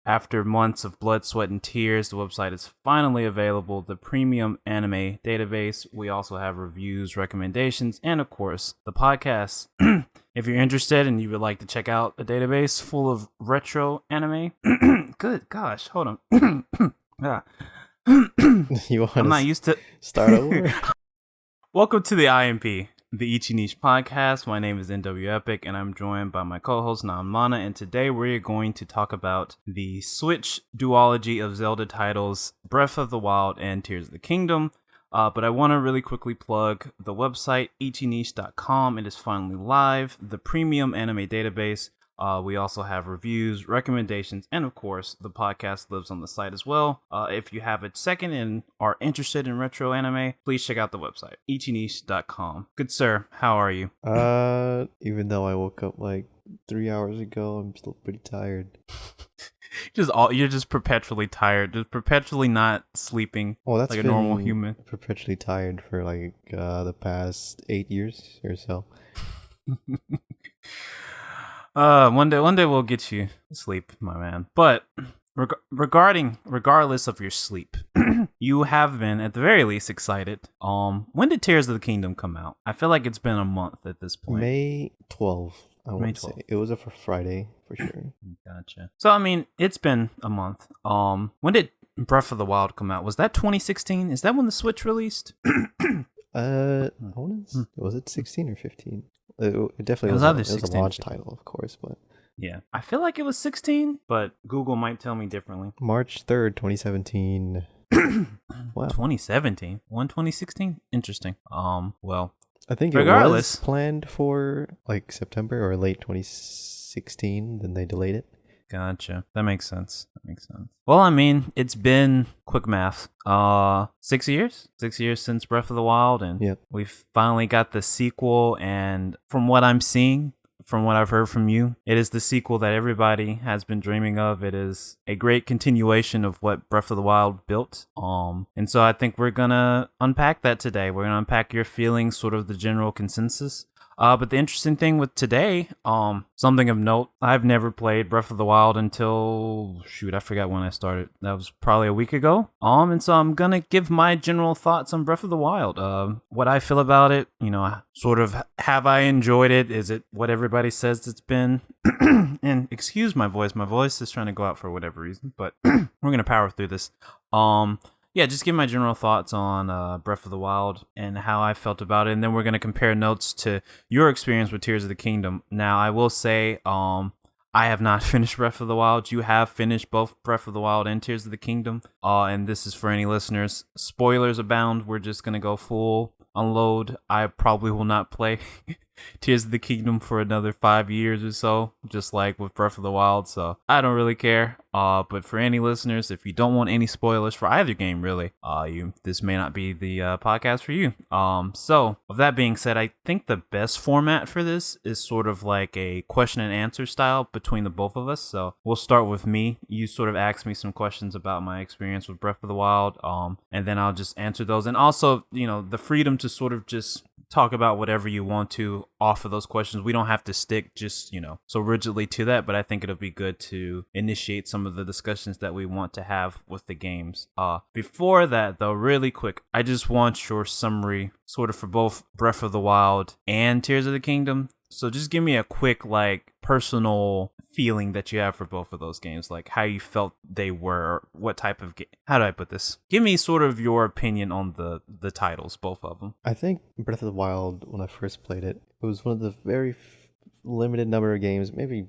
After months of blood, sweat, and tears, the website is finally available. The premium anime database. We also have reviews, recommendations, and of course, the podcast. If you're interested and you would like to check out a database full of retro anime, good gosh, hold on. You want I'm not used to start over? Welcome to the IMP, the Ichi podcast. My name is NWEpic, and I'm joined by my co-host Mana. And today we're going to talk about the Switch duology of Zelda titles, Breath of the Wild and Tears of the Kingdom. But I want to really quickly plug the website, ichiniche.com. It is finally live, the premium anime database. We also have reviews, recommendations, and of course, the podcast lives on the site as well. If you have a second and are interested in retro anime, please check out the website, ichiniche.com. Good sir, how are you? Even though I woke up like 3 hours ago, I'm still pretty tired. You're just perpetually tired, just perpetually not sleeping That's like a normal human. Perpetually tired for like the past 8 years or so. One day we'll get you sleep, my man. But regardless of your sleep, you have been at the very least excited. When did Tears of the Kingdom come out? I feel like it's been a month at this point. May 12th. I want to say it was a Friday for sure. Gotcha. So I mean, it's been a month. When did Breath of the Wild come out? Was that 2016? Is that when the Switch released? Was it 16 or 15? It definitely was. It was a launch title, of course, but yeah, I feel like it was 16, but Google might tell me differently. March 3rd, 2017. Wow, 2017, 2016. Interesting. Well, I think it was planned for like September or late 2016. Then they delayed it. Gotcha. That makes sense. Well, I mean, it's been quick math. 6 years? 6 years since Breath of the Wild, and we've finally got the sequel. And from what I'm seeing, from what I've heard from you, it is the sequel that everybody has been dreaming of. It is a great continuation of what Breath of the Wild built. And so I think we're gonna unpack that today. We're gonna unpack your feelings, sort of the general consensus. But the interesting thing with today, something of note, I've never played Breath of the Wild until, I forgot when I started. That was probably a week ago. And so I'm going to give my general thoughts on Breath of the Wild. What I feel about it, sort of, have I enjoyed it? Is it what everybody says it's been? And excuse my voice is trying to go out for whatever reason, but we're going to power through this. Yeah, just give my general thoughts on Breath of the Wild and how I felt about it, and then we're going to compare notes to your experience with Tears of the Kingdom. Now, I will say I have not finished Breath of the Wild. You have finished both Breath of the Wild and Tears of the Kingdom, and this is for any listeners. Spoilers abound. We're just going to go full unload. I probably will not play Tears of the Kingdom for another 5 years or so, just like with Breath of the Wild, so I don't really care. But for any listeners, if you don't want any spoilers for either game, really, this may not be the podcast for you. So with that being said, I think the best format for this is sort of like a question and answer style between the both of us. So we'll start with me. You sort of ask me some questions about my experience with Breath of the Wild, and then I'll just answer those. And also, the freedom to sort of just talk about whatever you want to off of those questions. We don't have to stick just, so rigidly to that, but I think it'll be good to initiate some of the discussions that we want to have with the games. Before that, though, really quick, I just want your summary sort of for both Breath of the Wild and Tears of the Kingdom. So just give me a quick, personal feeling that you have for both of those games, like how you felt they were, what type of game. How do I put this? Give me sort of your opinion on the titles, both of them. I think Breath of the Wild, when I first played it, it was one of the very limited number of games, maybe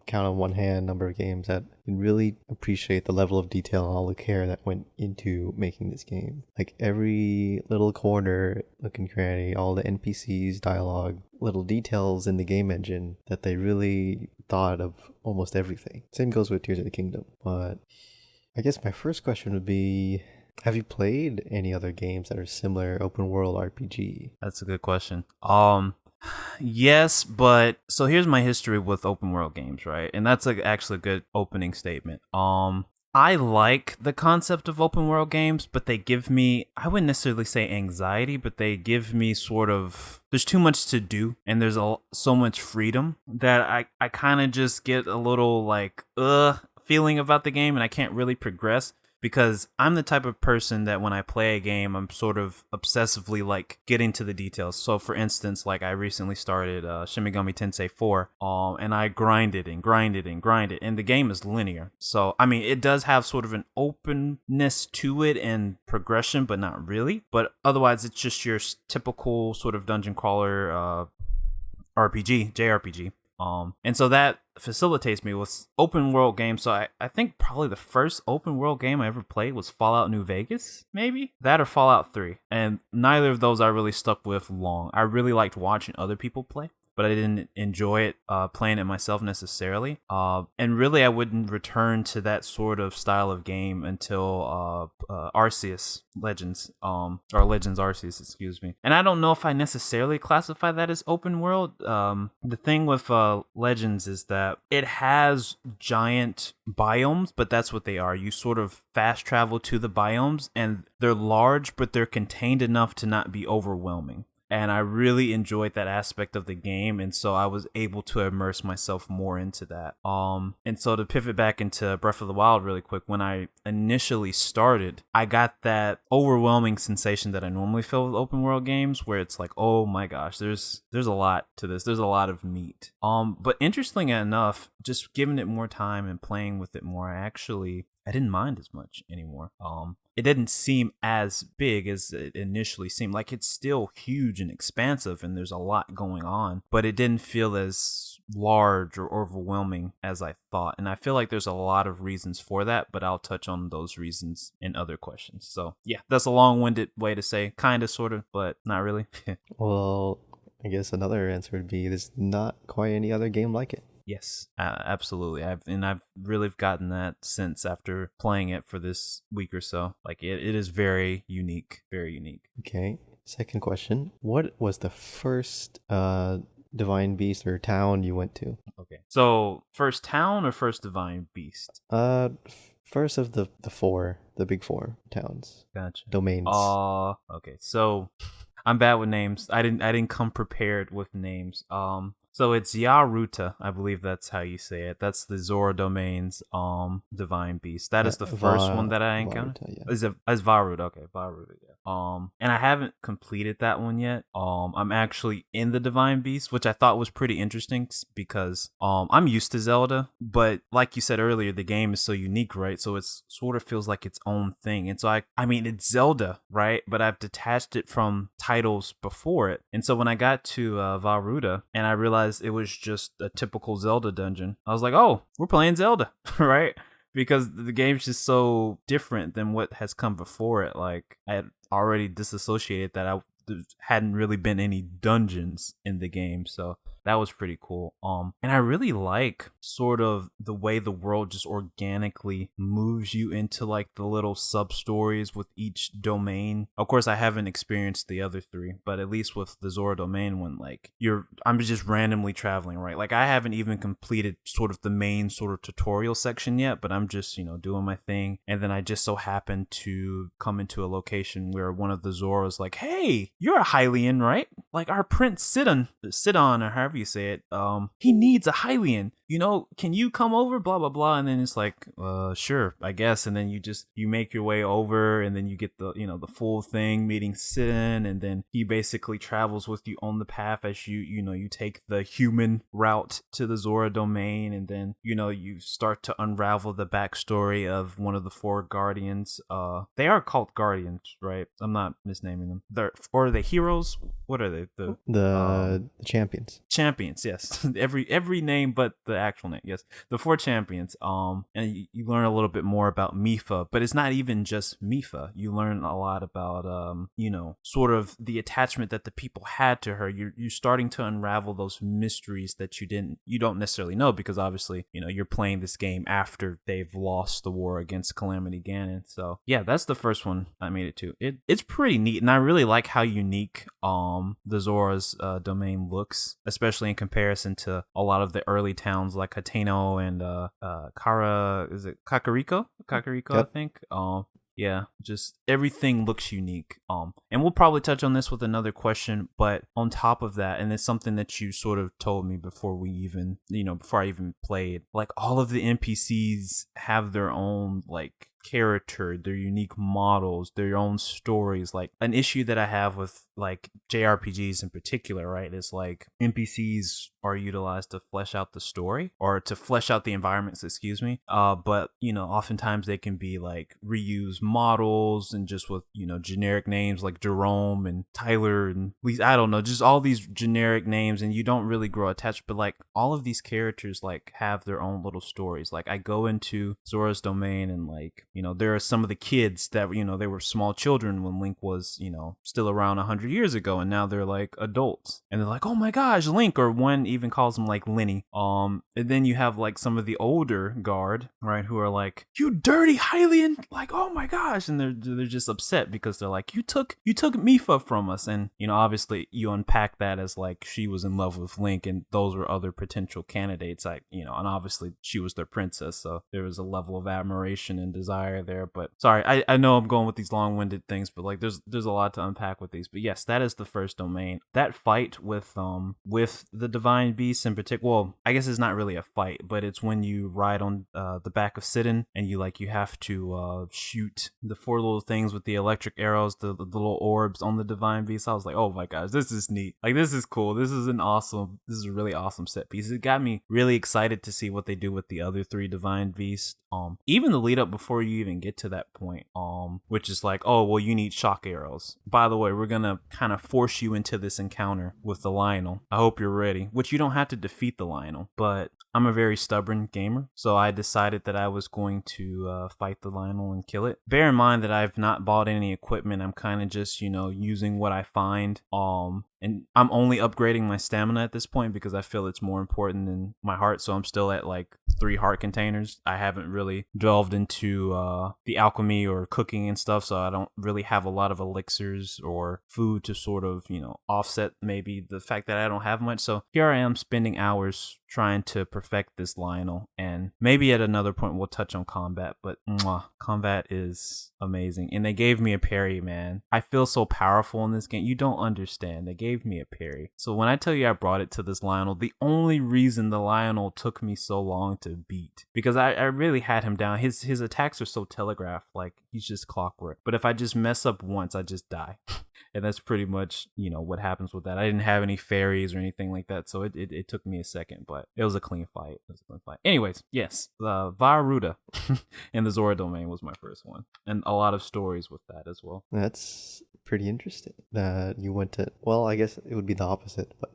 count on one hand number of games that can really appreciate the level of detail and all the care that went into making this game. Like every little corner, nook and cranny, all the NPCs, dialogue, little details in the game engine that they really thought of almost everything. Same goes with Tears of the Kingdom. But I guess my first question would be, have you played any other games that are similar open world RPG? That's a good question. Yes, but so here's my history with open world games, right? And that's actually a good opening statement. I like the concept of open world games, but they give me, I wouldn't necessarily say anxiety, but they give me sort of, there's too much to do and there's so much freedom that I kind of just get a little feeling about the game and I can't really progress because I'm the type of person that when I play a game, I'm sort of obsessively like getting to the details. So for instance, like I recently started Shin Megami Tensei 4 and I grinded and grinded and grinded, and the game is linear. So I mean, it does have sort of an openness to it and progression, but not really. But otherwise, it's just your typical sort of dungeon crawler RPG, JRPG. And so that facilitates me with open world games. So I think probably the first open world game I ever played was Fallout New Vegas, maybe that or Fallout 3. And neither of those I really stuck with long. I really liked watching other people play, but I didn't enjoy it playing it myself necessarily. And really, I wouldn't return to that sort of style of game until Arceus Legends, or Legends Arceus, excuse me. And I don't know if I necessarily classify that as open world. The thing with Legends is that it has giant biomes, but that's what they are. You sort of fast travel to the biomes, and they're large, but they're contained enough to not be overwhelming. And I really enjoyed that aspect of the game, and so I was able to immerse myself more into that. And so to pivot back into Breath of the Wild really quick, when I initially started, I got that overwhelming sensation that I normally feel with open world games, where it's like, oh my gosh, there's a lot to this. There's a lot of meat. But interestingly enough, just giving it more time and playing with it more, I didn't mind as much anymore. It didn't seem as big as it initially seemed. Like, it's still huge and expansive and there's a lot going on, but it didn't feel as large or overwhelming as I thought. And I feel like there's a lot of reasons for that, but I'll touch on those reasons in other questions. So yeah, that's a long-winded way to say kind of, sort of, but not really. Well, I guess another answer would be there's not quite any other game like it. Yes, absolutely. I've really gotten that sense after playing it for this week or so. Like it is very unique, very unique. Okay. Second question: what was the first Divine Beast or town you went to? Okay. So first town or first Divine Beast? First of the four, the big four towns. Gotcha. Domains. Okay. So I'm bad with names. I didn't come prepared with names. So it's Yaruta, I believe that's how you say it. That's the Zora Domain's Divine Beast. That is the first one that I encountered. Varuta, yeah. Is Varuta, okay, Varuta, yeah. And I haven't completed that one yet. I'm actually in the Divine Beast, which I thought was pretty interesting because I'm used to Zelda, but like you said earlier, the game is so unique, right? So it sort of feels like its own thing. And so I mean, it's Zelda, right? But I've detached it from titles before it. And so when I got to Varuta and I realized it was just a typical Zelda dungeon, I was like, oh, we're playing Zelda, right? Because the game's just so different than what has come before it. Like, I had already disassociated that there hadn't really been any dungeons in the game, so that was pretty cool. And I really like sort of the way the world just organically moves you into like the little sub stories with each domain. Of course, I haven't experienced the other three, but at least with the Zora domain one, like I'm just randomly traveling, right? Like I haven't even completed sort of the main sort of tutorial section yet, but I'm just, doing my thing. And then I just so happened to come into a location where one of the Zoras like, hey, you're a Hylian, right? Like our Prince Sidon, or however you say it, he needs a Hylian, can you come over, blah blah blah. And then it's like, sure, I guess. And then you make your way over, and then you get the the full thing, meeting Sidon, and then he basically travels with you on the path as you take the human route to the Zora domain, and then you start to unravel the backstory of one of the four guardians. They are called guardians, right? I'm not misnaming them. Or are they heroes? What are they? The champions. Champions, yes. every name but the actual name, yes. The four champions. And you learn a little bit more about Mipha, but it's not even just Mipha. You learn a lot about sort of the attachment that the people had to her. You're starting to unravel those mysteries that you don't necessarily know, because obviously you're playing this game after they've lost the war against Calamity Ganon. So yeah, that's the first one I made it to. It's pretty neat, and I really like how unique the Zora's domain looks, especially in comparison to a lot of the early towns like Hateno and Kakariko, Yep. I think. Yeah, just everything looks unique. And we'll probably touch on this with another question, but on top of that, and it's something that you sort of told me before we even, before I even played, like all of the NPCs have their own like character, their unique models, their own stories. Like an issue that I have with like JRPGs in particular, right, is like NPCs are utilized to flesh out the story or to flesh out the environments, excuse me. But oftentimes they can be like reused models and just with generic names like Jerome and Tyler and I don't know, just all these generic names, and you don't really grow attached. But like all of these characters like have their own little stories. Like I go into Zora's Domain and like there are some of the kids that they were small children when Link was still around 100 years ago, and now they're like adults, and they're like, oh my gosh, Link, or one even calls him like Lenny. And then you have like some of the older guard, right, who are like, you dirty Hylian, like, oh my gosh, and they're just upset because they're like, you took Mifa from us. And obviously you unpack that as like she was in love with Link, and those were other potential candidates, like and obviously she was their princess, so there was a level of admiration and desire there. But sorry, I know I'm going with these long-winded things, but like there's a lot to unpack with these. But yes, that is the first domain. That fight with the divine beast in particular, well, I guess it's not really a fight, but it's when you ride on the back of Sidon, and you have to shoot the 4 little things with the electric arrows, the little orbs on the divine beast. I was like, oh my gosh, this is neat. Like, this is cool. This is a really awesome set piece. It got me really excited to see what they do with the other 3 divine beasts. Even the lead up before you even get to that point, which is like, oh well, you need shock arrows. By the way, we're gonna kind of force you into this encounter with the Lionel. I hope you're ready. Which you don't have to defeat the Lionel, but I'm a very stubborn gamer, so I decided that I was going to fight the Lionel and kill it. Bear in mind that I've not bought any equipment. I'm kind of just using what I find. And I'm only upgrading my stamina at this point because I feel it's more important than my heart. So I'm still at like 3 heart containers. I haven't really delved into the alchemy or cooking and stuff, so I don't really have a lot of elixirs or food to sort of, offset maybe the fact that I don't have much. So here I am spending hours trying to perfect this Lionel, and maybe at another point we'll touch on combat, but combat is amazing. And they gave me a parry, man. I feel so powerful in this game. You don't understand. They gave me a parry. So when I tell you I brought it to this Lionel, the only reason the Lionel took me so long to beat, because I really had him down. His attacks are so telegraphed, like he's just clockwork. But if I just mess up once, I just die. And that's pretty much, what happens with that. I didn't have any fairies or anything like that, so it took me a second, but it was a clean fight. Anyways, yes, the Varuda in the Zora domain was my first one, and a lot of stories with that as well. That's pretty interesting that you went to, well, I guess it would be the opposite, but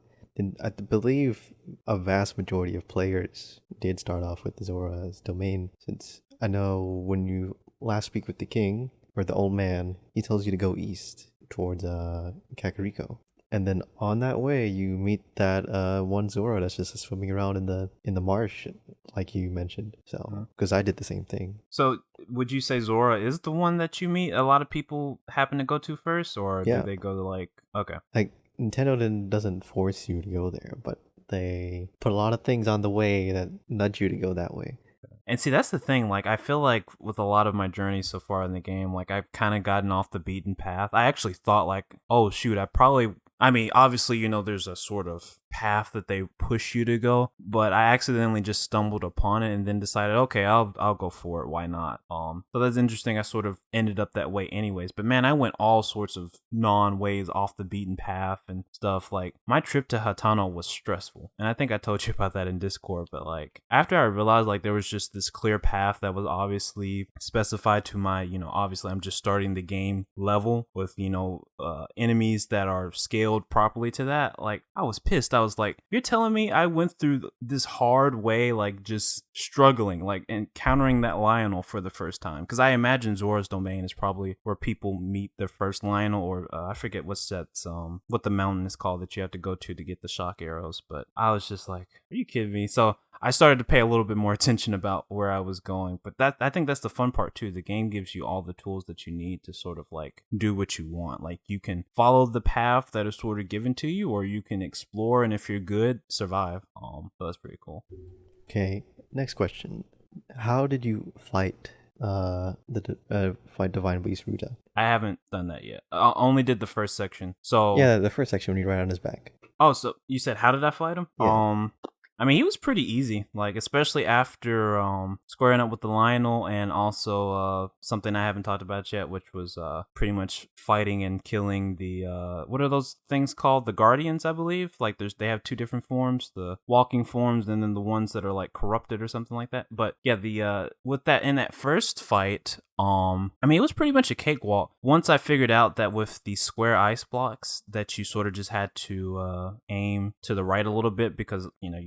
I believe a vast majority of players did start off with Zora's domain, since I know when you last speak with the king, or the old man, he tells you to go east towards Kakariko, and then on that way you meet that one Zora that's just swimming around in the marsh, like you mentioned. So because I did the same thing. So would you say Zora is the one that you meet a lot of people happen to go to first, or do they go to like, okay, like Nintendo doesn't force you to go there, but they put a lot of things on the way that nudge you to go that way. And see, that's the thing. Like, I feel like with a lot of my journey so far in the game, like, I've kind of gotten off the beaten path. I actually thought, like, oh, shoot, obviously, there's a sort of path that they push you to go, but I accidentally just stumbled upon it and then decided, okay, I'll go for it. Why not? So that's interesting. I sort of ended up that way anyways. But man, I went all sorts of non-ways off the beaten path and stuff. Like, my trip to Hatano was stressful, and I think I told you about that in Discord. But like, after I realized like there was just this clear path that was obviously specified to my, obviously I'm just starting the game level with enemies that are scaled properly to that. Like, I was pissed. I was like, you're telling me I went through this hard way, like just struggling, like encountering that Lionel for the first time? Because I imagine Zora's domain is probably where people meet their first Lionel, or I forget what the mountain is called that you have to go to get the shock arrows. But I was just like, are you kidding me? So I started to pay a little bit more attention about where I was going. But I think that's the fun part too. The game gives you all the tools that you need to sort of like do what you want. Like, you can follow the path that is sort of given to you, or you can explore, and if you're good, survive. So that's pretty cool. Okay, next question. How did you fight fight Divine Beast Ruta. I haven't done that yet. I only did the first section. So yeah, the first section when you ride on his back. Oh, so you said how did I fight him? Yeah. I mean, he was pretty easy, like especially after squaring up with the Lionel, and also something I haven't talked about yet, which was pretty much fighting and killing the what are those things called? The Guardians, I believe. Like they have two different forms, the walking forms, and then the ones that are like corrupted or something like that. But yeah, the with that in that first fight, I mean, it was pretty much a cakewalk. Once I figured out that with the square ice blocks that you sort of just had to aim to the right a little bit because, you know,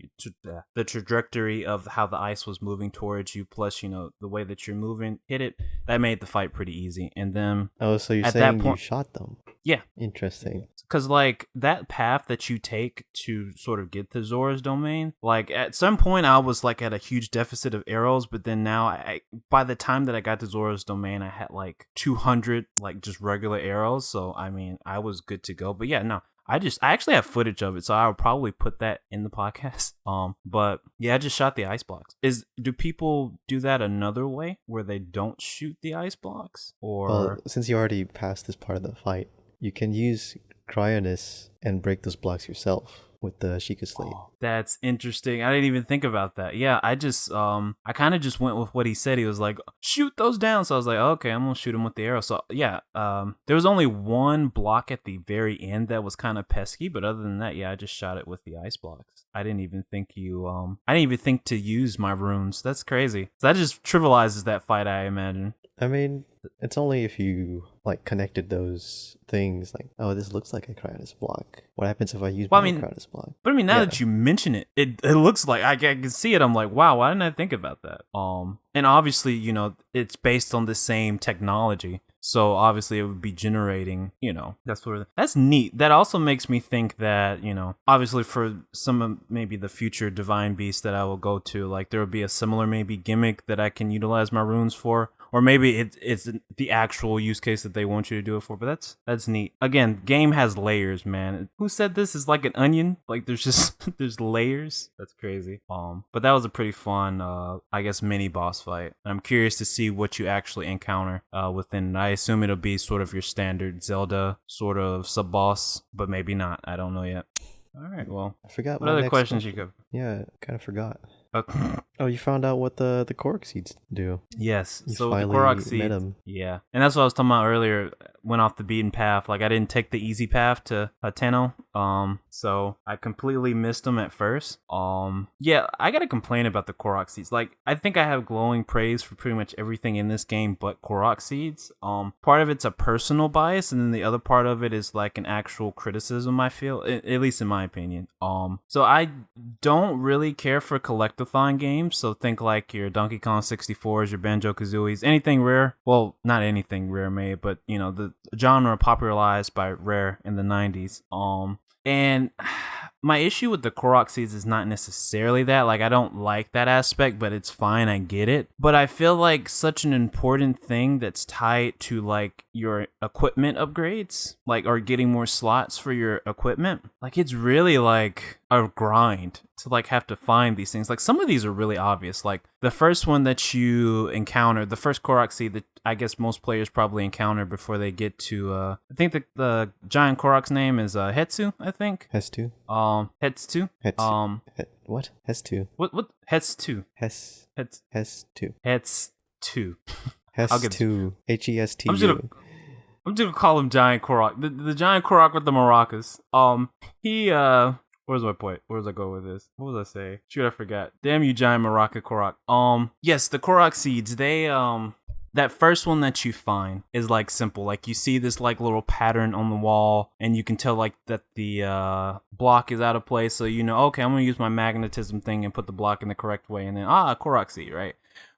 the trajectory of how the ice was moving towards you, plus, you know, the way that you're moving, hit it, that made the fight pretty easy. And then... Oh, so you're saying you shot them? Yeah. Interesting. Because, like, that path that you take to sort of get to Zora's domain, like, at some point I was, like, at a huge deficit of arrows, but then now, by the time that I got to Zora's domain, I had, like, 200, like, just regular arrows, so, I mean, I was good to go. But, yeah, no, I actually have footage of it, so I would probably put that in the podcast. But, yeah, I just shot the ice blocks. Do people do that another way, where they don't shoot the ice blocks? Or... Well, since you already passed this part of the fight, you can use Cryonis and break those blocks yourself with the Sheikah Slate. Oh, that's interesting. I didn't even think about that. Yeah, I just I kind of just went with what he said. He was like, shoot those down. So I was like, okay, I'm gonna shoot him with the arrow. So yeah, there was only one block at the very end that was kind of pesky, but other than that, yeah, I just shot it with the ice blocks. I didn't even think to use my runes. That's crazy. So that just trivializes that fight, I imagine. I mean, it's only if you like connected those things, like, oh, this looks like a Cryonis block. What happens if I use my Cryonis block? But I mean, now that you mention it, it looks like I can see it. I'm like, wow, why didn't I think about that? And obviously, you know, it's based on the same technology. So obviously it would be generating, you know, that's neat. That also makes me think that, you know, obviously for some of maybe the future Divine Beasts that I will go to, like there will be a similar maybe gimmick that I can utilize my runes for. Or maybe it's the actual use case that they want you to do it for, but that's neat. Again, game has layers, man. Who said this is like an onion? Like there's layers. That's crazy. But that was a pretty fun, I guess, mini boss fight. I'm curious to see what you actually encounter within. I assume it'll be sort of your standard Zelda sort of sub boss, but maybe not. I don't know yet. All right, well, I forgot. What other questions you got? Yeah, I kind of forgot. Oh, you found out what the Korok seeds do. Yes. You so the Korok seeds. Yeah. And that's what I was talking about earlier. Went off the beaten path. Like I didn't take the easy path to Tenno. So I completely missed them at first. Yeah, I gotta complain about the Korok seeds. Like I think I have glowing praise for pretty much everything in this game but Korok seeds. Part of it's a personal bias, and then the other part of it is like an actual criticism, I feel, at least in my opinion. So I don't really care for collectathon games, so think like your Donkey Kong 64s, your Banjo-Kazooies, anything Rare. Well, not anything Rare made, but you know, the genre popularized by Rare in the 90s. And my issue with the Korok seeds is not necessarily that. Like, I don't like that aspect, but it's fine. I get it. But I feel like such an important thing that's tied to, like, your equipment upgrades, like, or getting more slots for your equipment. Like, it's really, like, a grind to, like, have to find these things. Like, some of these are really obvious. Like, the first one that you encounter, the first Korok seed that I guess most players probably encounter before they get to, I think the giant Korok's name is Hetsu, I think. Hetsu. Hetsu. Hetsu. What? Hetsu. What? Hetsu. Hetsu. Hetsu. Hetsu. H-E-S-T-U. I'm just gonna call him Giant Korok. The giant Korok with the maracas. Where's my point? Where was I going with this? What was I say? Shoot, I forgot. Damn you, giant maraca Korok. Yes, the Korok seeds, they, that first one that you find is like simple. Like you see this like little pattern on the wall and you can tell like that the block is out of place. So you know, okay, I'm gonna use my magnetism thing and put the block in the correct way and then, Korok seed, right?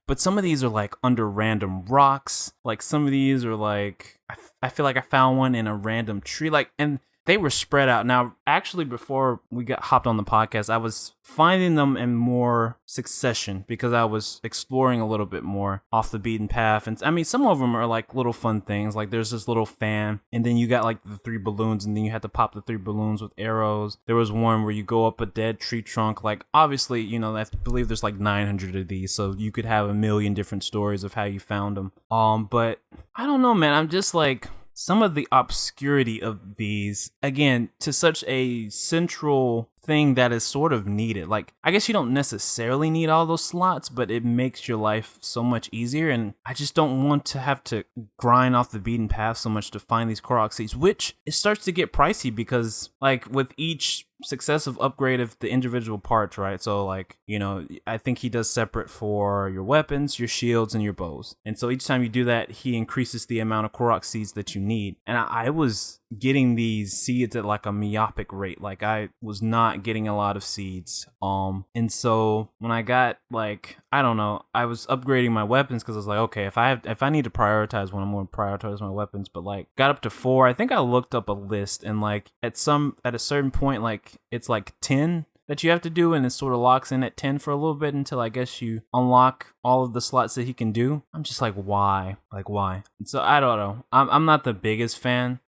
But some of these are like under random rocks. Like some of these are like, I feel like I found one in a random tree. Like, and they were spread out. Now, actually, before we got hopped on the podcast, I was finding them in more succession because I was exploring a little bit more off the beaten path. And I mean, some of them are like little fun things. Like there's this little fan, and then you got like the 3 balloons, and then you had to pop the 3 balloons with arrows. There was one where you go up a dead tree trunk. Like obviously, you know, I believe there's like 900 of these, so you could have a million different stories of how you found them. But I don't know, man. I'm just like, some of the obscurity of these, again, to such a central thing that is sort of needed. Like, I guess you don't necessarily need all those slots, but it makes your life so much easier. And I just don't want to have to grind off the beaten path so much to find these Korok seeds, which it starts to get pricey because, like, with each successive upgrade of the individual parts, right? So like, you know, I think he does separate for your weapons, your shields, and your bows. And so each time you do that, he increases the amount of Korok seeds that you need. And I was getting these seeds at like a myopic rate. Like I was not getting a lot of seeds. And so when I got like, I don't know, I was upgrading my weapons because I was like, okay, if I need to prioritize one, I'm going to prioritize my weapons. But like got up to 4. I think I looked up a list, and like at a certain point, like it's like 10 that you have to do, and it sort of locks in at 10 for a little bit until I guess you unlock all of the slots that he can do. I'm just like, why? Like, why? And so I don't know. I'm not the biggest fan.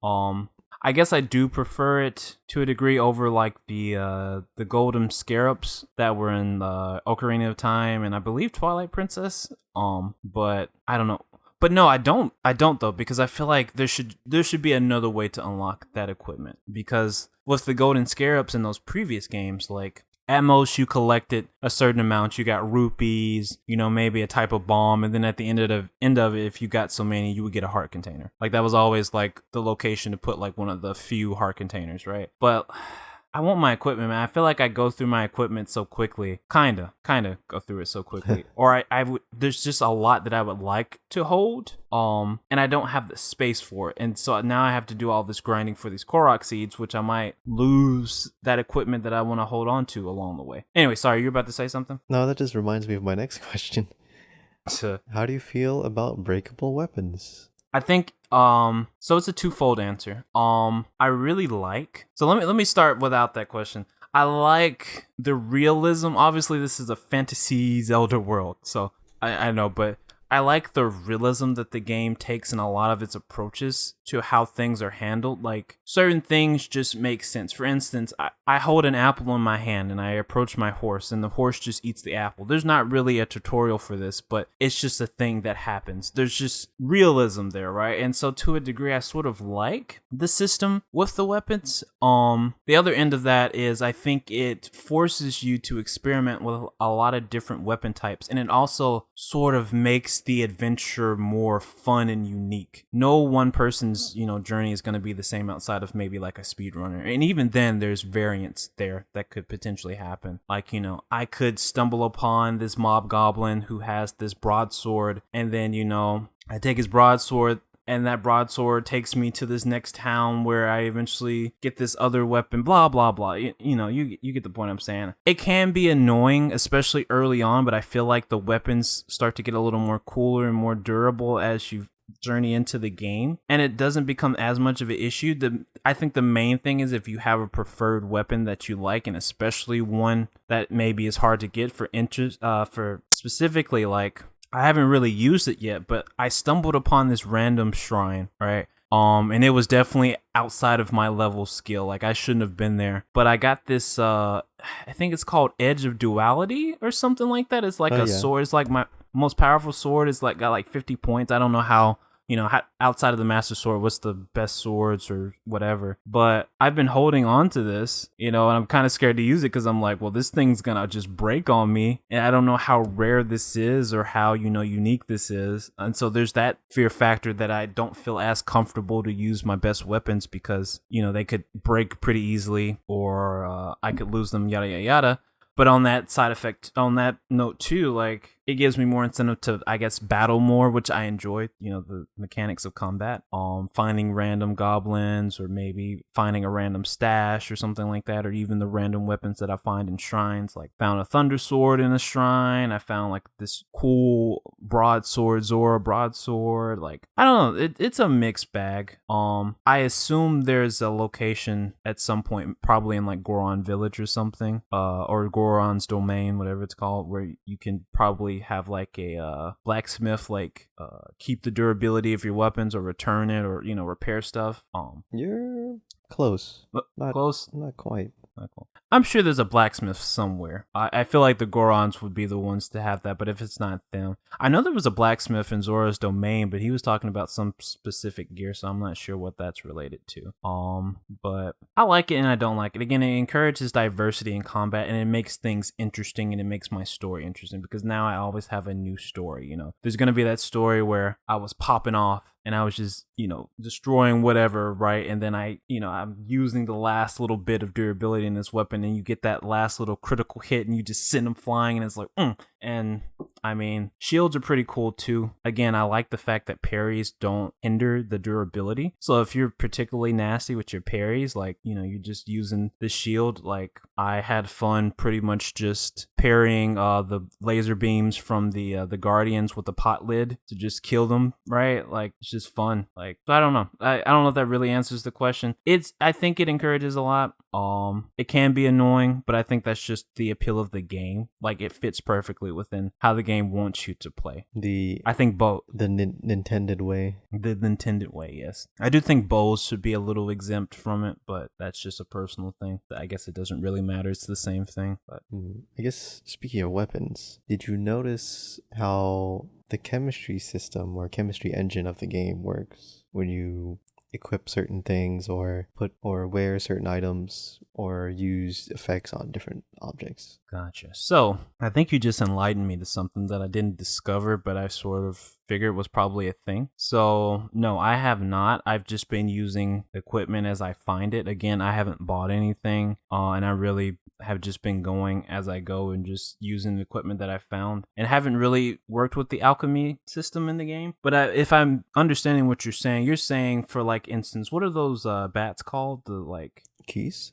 I guess I do prefer it to a degree over like the golden scarabs that were in the Ocarina of Time and I believe Twilight Princess. But I don't know. But no, I don't though, because I feel like there should be another way to unlock that equipment. Because with the golden scarabs in those previous games, like at most you collected a certain amount, you got rupees, you know, maybe a type of bomb, and then at the end of it, if you got so many, you would get a heart container. Like that was always like the location to put like one of the few heart containers, right? But I want my equipment, man. I feel like I go through my equipment so quickly. Kinda go through it so quickly. Or I would, there's just a lot that I would like to hold. And I don't have the space for it. And so now I have to do all this grinding for these Korok seeds, which I might lose that equipment that I want to hold on to along the way. Anyway, sorry, you're about to say something? No, that just reminds me of my next question. How do you feel about breakable weapons? I think so it's a twofold answer. I really like, so let me start without that question. I like the realism. Obviously this is a fantasy Zelda world, so I know, but I like the realism that the game takes in a lot of its approaches to how things are handled. Like certain things just make sense. For instance, I hold an apple in my hand and I approach my horse and the horse just eats the apple. There's not really a tutorial for this, but it's just a thing that happens. There's just realism there, right? And so to a degree, I sort of like the system with the weapons. The other end of that is I think it forces you to experiment with a lot of different weapon types, and it also sort of makes the adventure more fun and unique. No one person's, you know, journey is going to be the same outside of maybe like a speedrunner, and even then there's variants there that could potentially happen. Like, you know, I could stumble upon this mob goblin who has this broadsword, and then, you know, I take his broadsword, and that broadsword takes me to this next town where I eventually get this other weapon, blah, blah, blah. You know, you get the point I'm saying. It can be annoying, especially early on, but I feel like the weapons start to get a little more cooler and more durable as you journey into the game, and it doesn't become as much of an issue. I think the main thing is if you have a preferred weapon that you like, and especially one that maybe is hard to get for interest, for specifically like, I haven't really used it yet, but I stumbled upon this random shrine, right? And it was definitely outside of my level skill. Like I shouldn't have been there. But I got this, I think it's called Edge of Duality or something like that. It's like sword. It's like my most powerful sword. Is like got like 50 points. I don't know how, you know, outside of the Master Sword, what's the best swords or whatever. But I've been holding on to this, you know, and I'm kind of scared to use it because I'm like, well, this thing's gonna just break on me. And I don't know how rare this is or how, you know, unique this is. And so there's that fear factor that I don't feel as comfortable to use my best weapons because, you know, they could break pretty easily or I could lose them, yada, yada, yada. But on that side effect, on that note too, like, it gives me more incentive to, I guess, battle more, which I enjoy. The mechanics of combat. Finding random goblins, or maybe finding a random stash or something like that, or even the random weapons that I find in shrines. Like found a thunder sword in a shrine. I found like this cool broadsword, Zora broadsword. Like I don't know, it's a mixed bag. I assume there's a location at some point, probably in like Goron Village or something, or Goron's Domain, whatever it's called, where you can probably have like a blacksmith, like keep the durability of your weapons or return it, or repair stuff. You're close. Not close. Not quite. I'm sure there's a blacksmith somewhere. I feel like the Gorons would be the ones to have that, but if it's not them, I know there was a blacksmith in Zora's Domain, but he was talking about some specific gear, so I'm not sure what that's related to. But I like it and I don't like it. Again, it encourages diversity in combat, and it makes things interesting, and it makes my story interesting, because now I always have a new story. There's gonna be that story where I was popping off and I was just, destroying whatever, right? And then I'm using the last little bit of durability in this weapon, and you get that last little critical hit, and you just send them flying, and it's like, And I mean, shields are pretty cool too. Again, I like the fact that parries don't hinder the durability. So if you're particularly nasty with your parries, like, you're just using the shield, like I had fun pretty much just parrying the laser beams from the Guardians with the pot lid to just kill them, right? Like, it's just fun. Like, I don't know. I don't know if that really answers the question. I think it encourages a lot. It can be annoying, but I think that's just the appeal of the game. Like, it fits perfectly within how the game wants you to play. I think both. The Nintended way. The Nintended way, yes. I do think bows should be a little exempt from it, but that's just a personal thing. I guess it doesn't really matter. It's the same thing. But I guess, speaking of weapons, did you notice how the chemistry system or chemistry engine of the game works when you equip certain things or wear certain items or use effects on different objects? Gotcha. So I think you just enlightened me to something that I didn't discover, but I sort of figured was probably a thing. So no, I have not. I've just been using equipment as I find it. Again, I haven't bought anything, and I really have just been going as I go and just using the equipment that I found, and haven't really worked with the alchemy system in the game. But if I'm understanding what you're saying, for like instance, what are those bats called? The like keys?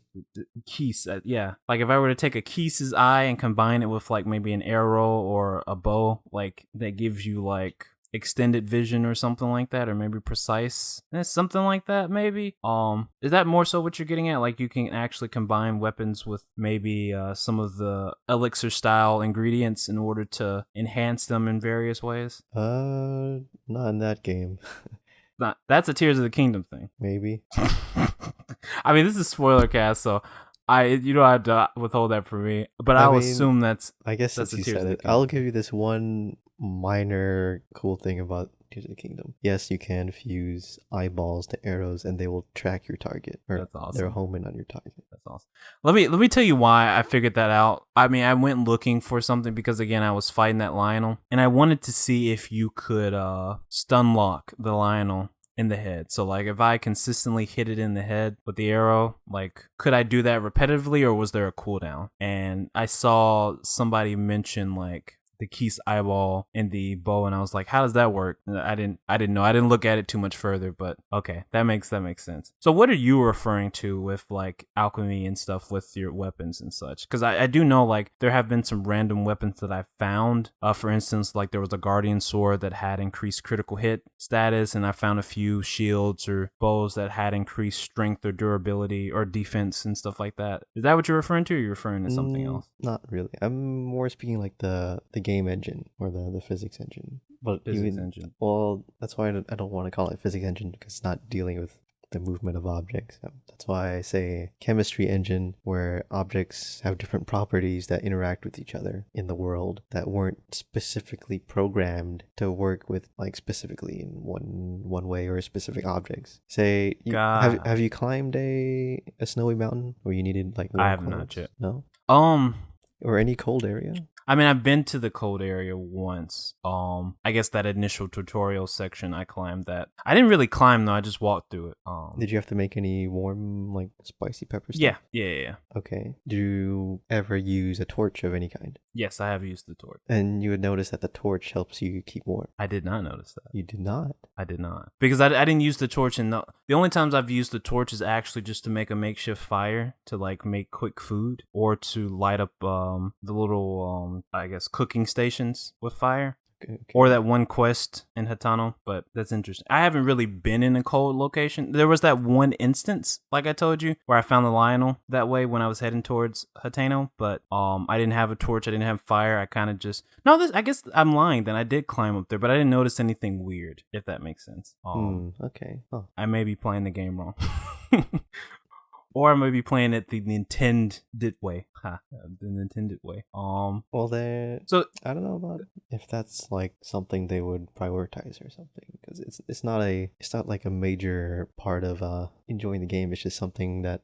Keys, yeah. Like if I were to take a Keys's eye and combine it with like maybe an arrow or a bow, like that gives you like extended vision or something like that, or maybe precise, something like that, maybe. Is that more so what you're getting at? Like you can actually combine weapons with maybe some of the elixir style ingredients in order to enhance them in various ways? Not in that game. That's a Tears of the Kingdom thing. Maybe. I mean, this is spoiler cast, so I have to withhold that for me. But I'll assume that's. I guess that's you said it. I'll give you this one minor cool thing about Tears of the Kingdom. Yes, you can fuse eyeballs to arrows, and they will track your target. That's awesome. They're homing on your target. That's awesome. Let me tell you why I figured that out. I mean, I went looking for something because again, I was fighting that Lionel, and I wanted to see if you could stun lock the Lionel in the head. So like if I consistently hit it in the head with the arrow, like could I do that repetitively, or was there a cooldown? And I saw somebody mention like the Keys eyeball and the bow, and I was like, how does that work? And I didn't know. I didn't look at it too much further, but okay, that makes sense. So what are you referring to with like alchemy and stuff with your weapons and such? Because I do know like there have been some random weapons that I found. For instance, like there was a guardian sword that had increased critical hit status, and I found a few shields or bows that had increased strength or durability or defense and stuff like that. Is that what you're referring to, or are you referring to something else? Not really. I'm more speaking like the game engine or the physics engine. But physics engine. Well, that's why I don't want to call it physics engine, because it's not dealing with the movement of objects. That's why I say chemistry engine, where objects have different properties that interact with each other in the world that weren't specifically programmed to work with like specifically in one way or specific objects. Say, have you climbed a snowy mountain where you needed like warm I have clothes? not yet. No. Or any cold area? I mean, I've been to the cold area once. I guess that initial tutorial section, I climbed that. I didn't really climb though. I just walked through it. Did you have to make any warm, like spicy pepper stuff? Yeah. Okay. Do you ever use a torch of any kind? Yes, I have used the torch. And you would notice that the torch helps you keep warm. I did not notice that. You did not? I did not. Because I didn't use the torch, and the only times I've used the torch is actually just to make a makeshift fire to like make quick food or to light up the little I guess cooking stations with fire. Okay. Or that one quest in Hatano, but that's interesting. I haven't really been in a cold location. There was that one instance, like I told you, where I found the Lionel that way when I was heading towards Hatano, but I didn't have a torch, I didn't have fire. I kind of just I guess I'm lying. Then I did climb up there, but I didn't notice anything weird, if that makes sense. Okay. Huh. I may be playing the game wrong. Or I might be playing it the Nintended way. The Nintended way. Well, so I don't know about if that's like something they would prioritize or something, because it's not like a major part of enjoying the game. It's just something that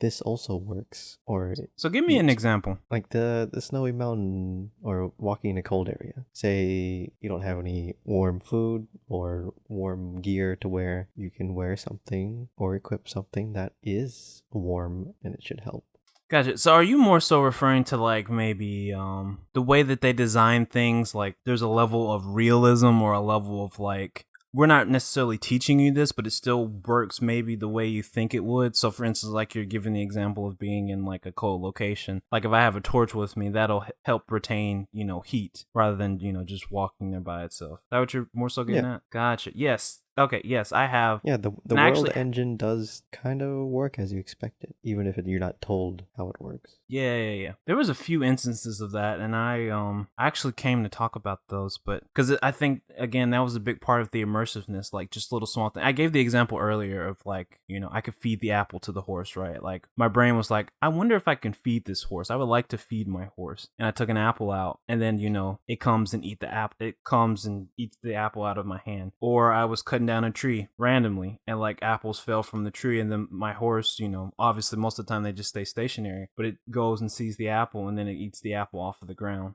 this also works. Or so give me an example. Like the snowy mountain or walking in a cold area. Say you don't have any warm food or warm gear to wear, you can wear something or equip something that is warm and it should help. Gotcha. So are you more so referring to like maybe the way that they design things, like there's a level of realism or a level of like, we're not necessarily teaching you this, but it still works maybe the way you think it would. So for instance, like you're giving the example of being in like a cold location. Like if I have a torch with me, that'll help retain, heat rather than, just walking there by itself. Is that what you're more so getting at? Gotcha. Yes. Okay, yes, I have. Yeah, the world engine does kind of work as you expect it, even if you're not told how it works. Yeah. There was a few instances of that, and I actually came to talk about those, but because I think again that was a big part of the immersiveness, like just little small things. I gave the example earlier of like I could feed the apple to the horse, right? Like my brain was like, I wonder if I can feed this horse. I would like to feed my horse, and I took an apple out, and then it comes and eats the apple out of my hand, or I was cutting down a tree randomly and like apples fell from the tree, and then my horse, obviously most of the time they just stay stationary, but it goes and sees the apple and then it eats the apple off of the ground.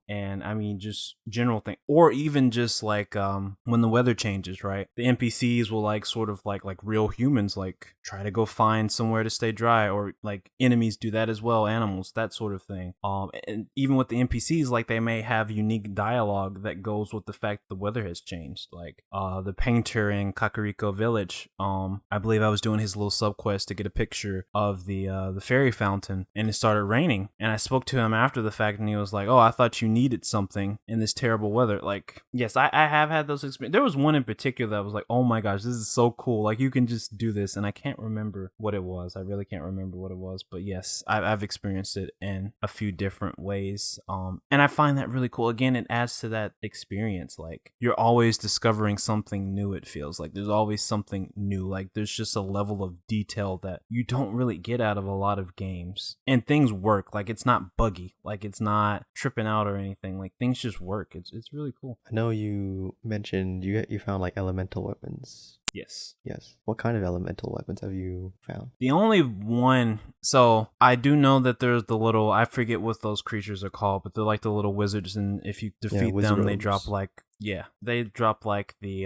And I mean just general thing, or even just like when the weather changes, right? The NPCs will like sort of like real humans like try to go find somewhere to stay dry, or like enemies do that as well, animals, that sort of thing. And even with the NPCs, like they may have unique dialogue that goes with the fact the weather has changed. Like the painter in Kakariko Village, I believe I was doing his little sub quest to get a picture of the fairy fountain, and it started raining, and I spoke to him after the fact, and he was like, I thought you needed something in this terrible weather. Like, yes, I have had those experiences. There was one in particular that was like, oh my gosh, this is so cool, like you can just do this, and I can't remember what it was. I really can't remember what it was, but yes, I've experienced it in a few different ways, and I find that really cool. Again, it adds to that experience. Like you're always discovering something new. It feels like there's always something new. Like there's just a level of detail that you don't really get out of a lot of games, and things work. Like it's not buggy, like it's not tripping out or anything. Like things just work. It's really cool. I know you mentioned you found like elemental weapons. Yes. What kind of elemental weapons have you found? The only one, so I do know that there's the little, I forget what those creatures are called, but they're like the little wizards, and if you defeat them, they drop like the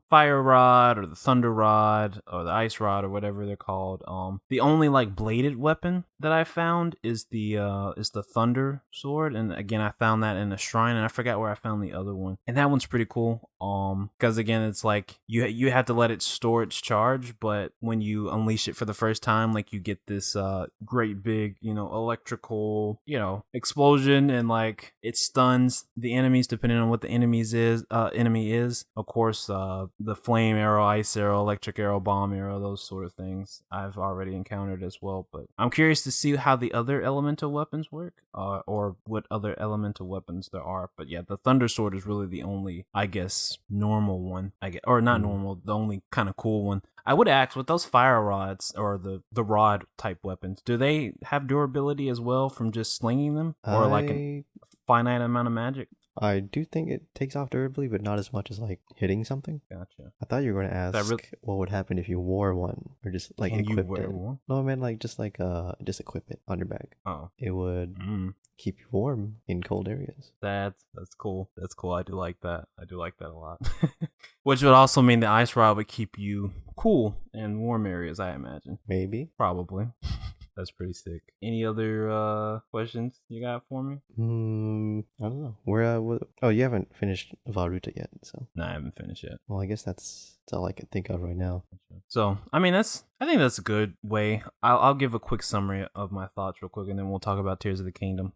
fire rod or the thunder rod or the ice rod or whatever they're called. The only like bladed weapon that I found is the thunder sword, and again I found that in a shrine, and I forgot where I found the other one, and that one's pretty cool. Because again it's like you have to let it store its charge, but when you unleash it for the first time, like you get this great big electrical explosion, and like it stuns the enemies depending on what the enemy is. Of course, the flame arrow, ice arrow, electric arrow, bomb arrow, those sort of things I've already encountered as well. But I'm curious to see how the other elemental weapons work, or what other elemental weapons there are. But yeah, the thunder sword is really the only, I guess, normal one. Or not normal, the only kind of cool one. I would ask, with those fire rods or the rod type weapons, do they have durability as well from just slinging them, or like a finite amount of magic? I do think it takes off durably, but not as much as like hitting something. Gotcha. I thought you were gonna ask what would happen if you wore one or just like equipped it. One? No, I meant like just equip it on your back. Oh, it would keep you warm in cold areas. That's cool. That's cool. I do like that. I do like that a lot. Which would also mean the ice rod would keep you cool in warm areas, I imagine. Maybe. Probably. That's pretty sick. Any other questions you got for me? I don't know. Oh, you haven't finished Varuta yet, so. No, I haven't finished yet. Well, I guess that's all I can think of right now. So, I mean, I think that's a good way. I'll give a quick summary of my thoughts real quick, and then we'll talk about Tears of the Kingdom.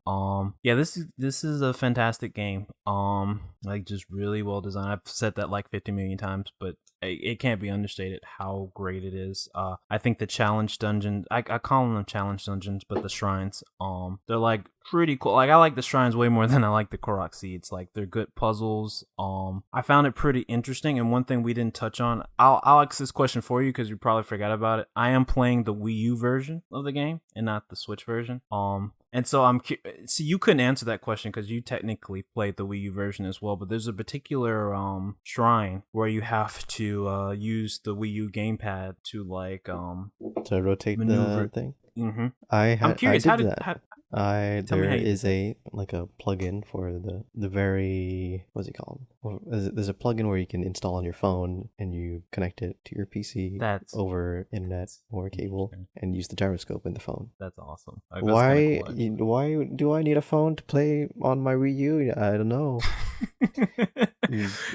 Yeah, this is a fantastic game. Like just really well designed. I've said that like 50 million times, but it can't be understated how great it is. I think the challenge dungeons, I call them challenge dungeons, but the shrines, they're like pretty cool. Like I like the shrines way more than I like the Korok seeds. Like they're good puzzles. I found it pretty interesting. And one thing we didn't touch on, I'll ask this question for you because you probably forgot about it. I am playing the Wii U version of the game and not the Switch version. And so see, you couldn't answer that question because you technically played the Wii U version as well. But there's a particular shrine where you have to use the Wii U gamepad to like to rotate maneuver. The thing. Mm-hmm. I'm curious. There is a plugin for the very, what's it called? Well, there's a plugin where you can install on your phone and you connect it to your PC over internet or cable and use the gyroscope in the phone. That's awesome. Why do I need a phone to play on my Wii U? I don't know.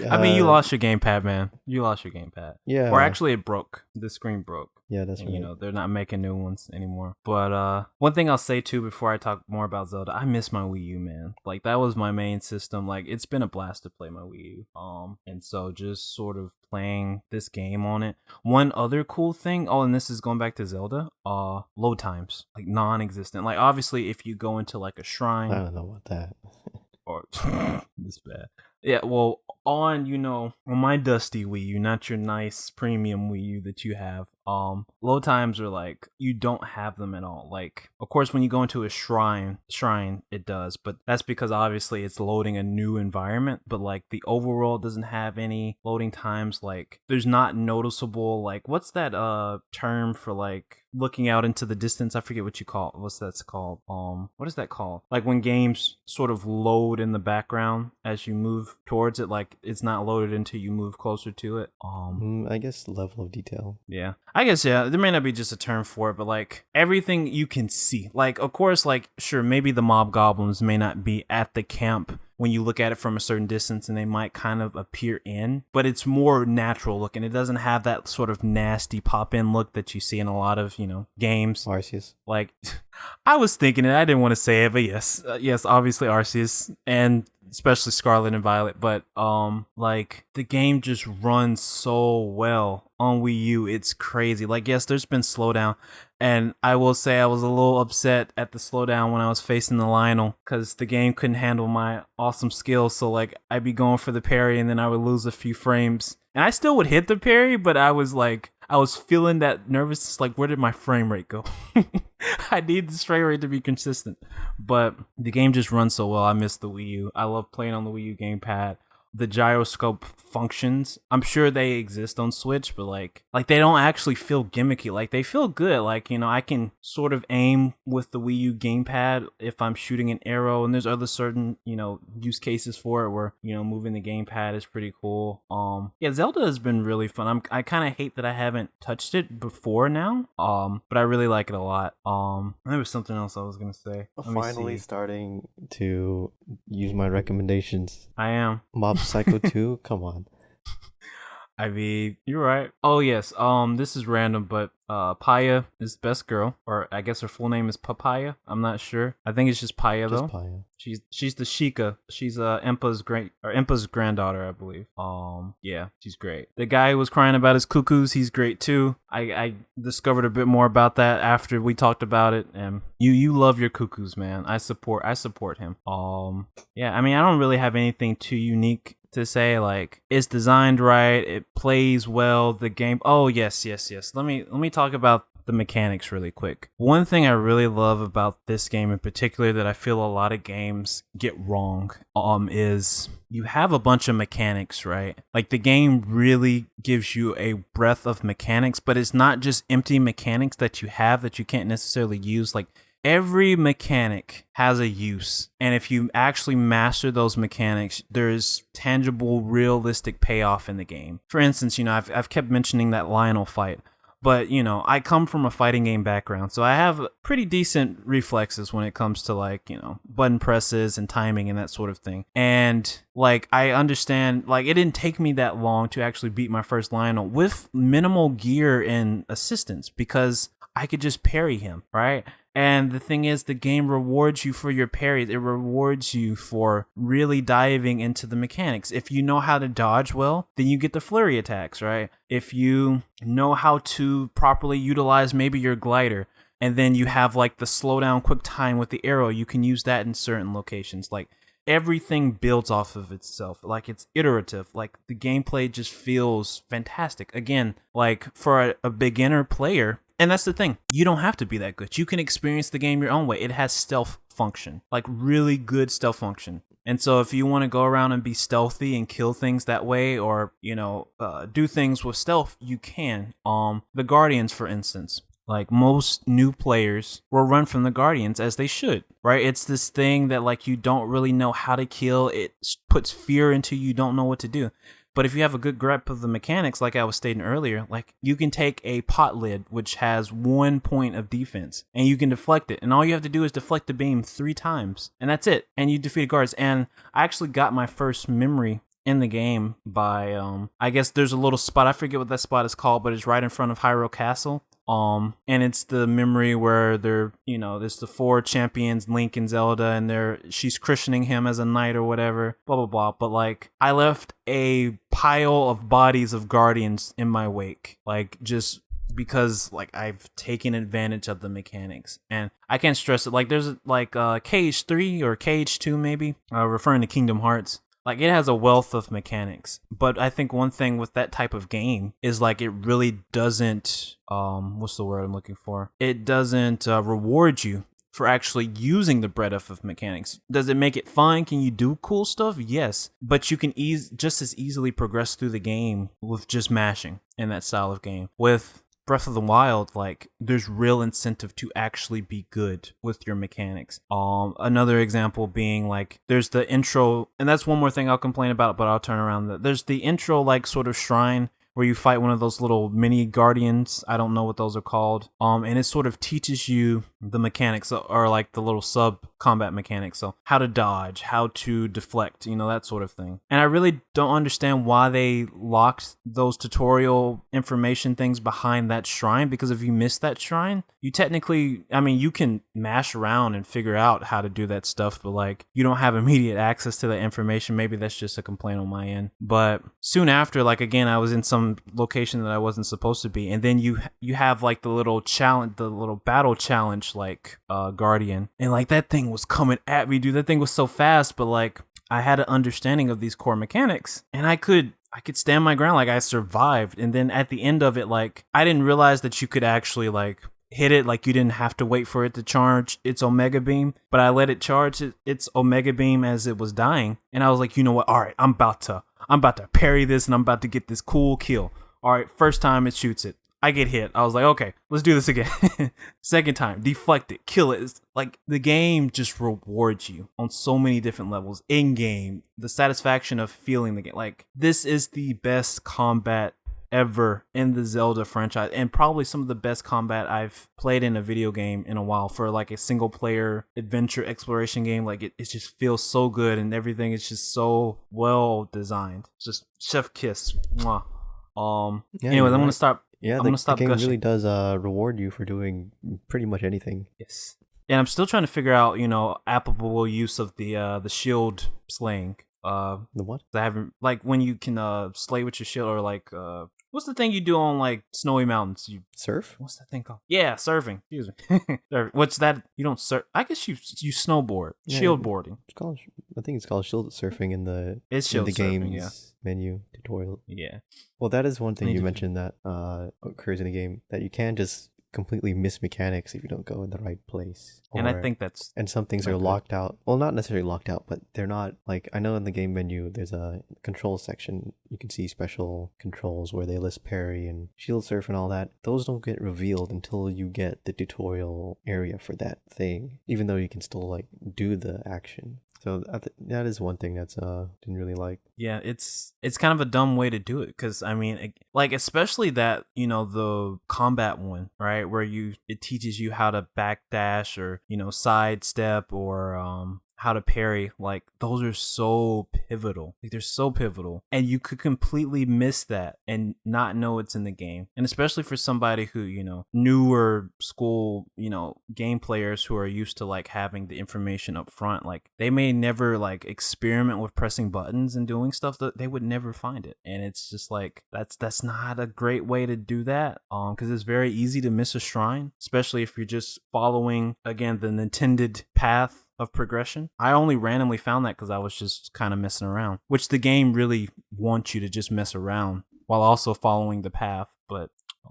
I mean, you lost your gamepad, man. You lost your gamepad. Yeah. Or actually, it broke. The screen broke. Yeah, that's right. You know, they're not making new ones anymore. But one thing I'll say too before I talk more about Zelda, I miss my Wii U, man. Like that was my main system. Like it's been a blast to play my Wii U. And so just sort of playing this game on it. One other cool thing, and this is going back to Zelda, load times, like non-existent. Like obviously if you go into like a shrine, I don't know about that. Or this bad. Yeah, well, on my dusty Wii U, not your nice premium Wii U that you have, load times are like you don't have them at all. Like, of course, when you go into a shrine it does, but that's because obviously it's loading a new environment. But like the overworld doesn't have any loading times. Like, there's not noticeable. Like, what's that term for like looking out into the distance? I forget what you call it. What's that's called? What is that called? Like when games sort of load in the background as you move towards it, like it's not loaded until you move closer to it. I guess level of detail. Yeah. I guess, yeah, there may not be just a term for it, but like everything you can see. Like, of course, like, sure, maybe the mob goblins may not be at the camp when you look at it from a certain distance and they might kind of appear in, but it's more natural looking. It doesn't have that sort of nasty pop in look that you see in a lot of, games. Arceus. Like, I was thinking it, I didn't want to say it, but yes, obviously Arceus and especially Scarlet and Violet, but like the game just runs so well on Wii U. It's crazy. Like, yes, there's been slowdown, and I will say I was a little upset at the slowdown when I was facing the Lionel because the game couldn't handle my awesome skills. So like I'd be going for the parry and then I would lose a few frames, and I still would hit the parry, but I was feeling that nervous, like, where did my frame rate go? I need the frame rate to be consistent. But the game just runs so well. I miss the Wii U. I love playing on the Wii U gamepad. The gyroscope functions, I'm sure they exist on Switch, but like they don't actually feel gimmicky. Like they feel good. Like, I can sort of aim with the Wii U gamepad if I'm shooting an arrow, and there's other certain, use cases for it where, moving the gamepad is pretty cool. Yeah, Zelda has been really fun. I kind of hate that I haven't touched it before now. But I really like it a lot. There was something else I was gonna say. Finally starting to use my recommendations. I am. Mob Psycho 2? Come on. I mean, you're right. Oh, yes. This is random, but Paya is best girl, or I guess her full name is Papaya. I'm not sure. I think it's just Paya, though. Paya. She's the Sheikah. She's Impa's granddaughter, I believe. Yeah, she's great. The guy who was crying about his cuckoos, he's great too. I discovered a bit more about that after we talked about it, and you love your cuckoos, man. I support him. Yeah, I mean, I don't really have anything too unique to say. Like, it's designed right, it plays well, the game. Oh yes. Let me talk about the mechanics really quick. One thing I really love about this game in particular that I feel a lot of games get wrong is you have a bunch of mechanics, right? Like the game really gives you a breadth of mechanics, but it's not just empty mechanics that you have that you can't necessarily use. Like every mechanic has a use, and if you actually master those mechanics, there's tangible, realistic payoff in the game. For instance, I've kept mentioning that Lionel fight, but I come from a fighting game background, so I have pretty decent reflexes when it comes to like button presses and timing and that sort of thing. And like I understand, like it didn't take me that long to actually beat my first Lionel with minimal gear and assistance because I could just parry him, right? And the thing is, the game rewards you for your parries. It rewards you for really diving into the mechanics. If you know how to dodge well, then you get the flurry attacks, right? If you know how to properly utilize maybe your glider, and then you have like the slow down quick time with the arrow, you can use that in certain locations. Like everything builds off of itself. Like it's iterative. Like the gameplay just feels fantastic. Again, like for a beginner player, and that's the thing, you don't have to be that good. You can experience the game your own way. It has stealth function, like really good stealth function. And so if you want to go around and be stealthy and kill things that way, or, do things with stealth, you can. The Guardians, for instance, like most new players will run from the Guardians as they should, right? It's this thing that like you don't really know how to kill. It puts fear into you, don't know what to do. But if you have a good grip of the mechanics, like I was stating earlier, like you can take a pot lid, which has 1 point of defense, and you can deflect it. And all you have to do is deflect the beam 3 times, and that's it. And you defeat guards. And I actually got my first memory in the game by, I guess there's a little spot, I forget what that spot is called, but it's right in front of Hyrule Castle. And it's the memory where there's the 4 champions, Link and Zelda, and she's christening him as a knight or whatever, blah, blah, blah. But like, I left a pile of bodies of Guardians in my wake, like just because like I've taken advantage of the mechanics, and I can't stress it. Like there's like Cage 3 or Cage 2 maybe, referring to Kingdom Hearts. Like it has a wealth of mechanics, but I think one thing with that type of game is like it really doesn't, what's the word I'm looking for? It doesn't reward you for actually using the breadth of mechanics. Does it make it fun? Can you do cool stuff? Yes, but you can just as easily progress through the game with just mashing in that style of game. With Breath of the Wild, like there's real incentive to actually be good with your mechanics. Another example being like there's the intro, and that's one more thing I'll complain about, but I'll turn around. There's the intro like sort of shrine where you fight one of those little mini guardians. I don't know what those are called. And it sort of teaches you the mechanics, or like the little sub combat mechanics. So how to dodge, how to deflect, that sort of thing. And I really don't understand why they locked those tutorial information things behind that shrine, because if you miss that shrine, you technically, you can mash around and figure out how to do that stuff, but like you don't have immediate access to that information. Maybe that's just a complaint on my end. But soon after, like again, I was in some location that I wasn't supposed to be, and then you have like the little challenge, the little battle challenge, like Guardian, and like that thing was coming at me, dude. That thing was so fast, but like I had an understanding of these core mechanics, and I could stand my ground. Like I survived. And then at the end of it, like I didn't realize that you could actually like hit it, like you didn't have to wait for it to charge its Omega Beam, but I let it charge its Omega Beam as it was dying, and I was like, you know what, all right, I'm about to parry this, and I'm about to get this cool kill. All right, first time it shoots it, I get hit. I was like, okay, let's do this again. Second time, deflect it, kill it. It's like the game just rewards you on so many different levels in game. The satisfaction of feeling the game. Like this is the best combat ever in the Zelda franchise, and probably some of the best combat I've played in a video game in a while for like a single player adventure exploration game. Like it just feels so good, and everything is just so well designed. Just chef kiss. Mwah. Anyways, I'm gonna stop. Yeah, I'm gonna stop the game gushing. really does reward you for doing pretty much anything. Yes, and I'm still trying to figure out, applicable use of the shield slaying. The what? I haven't, like when you can slay with your shield, or like what's the thing you do on like snowy mountains? You surf? What's that thing called? Yeah, surfing. Excuse me. What's that? You don't surf. I guess you snowboard. Yeah, shield boarding. I think it's called shield surfing in the shield surfing, game's menu tutorial. Yeah. Well, that is one thing you mentioned that occurs in the game, that you can just completely miss mechanics if you don't go in the right place. And I think that's and some things are locked out. Well, not necessarily locked out, but they're not like, I know in the game menu there's a control section. You can see special controls where they list parry and shield surf and all that. Those don't get revealed until you get the tutorial area for that thing, even though you can still like do the action. So that is one thing that's didn't really like. Yeah, it's kind of a dumb way to do it, because I mean, like, especially that, you know, the combat one, right, where it teaches you how to backdash or, you know, sidestep or how to parry. Like, those are so pivotal. Like, they're so pivotal, and you could completely miss that and not know it's in the game. And especially for somebody who, you know, newer school, you know, game players who are used to like having the information up front, like they may never like experiment with pressing buttons and doing stuff, that they would never find it. And it's just like, that's not a great way to do that, because it's very easy to miss a shrine, especially if you're just following, again, the intended path of progression. I only randomly found that because I was just kind of messing around, which the game really wants you to just mess around while also following the path. But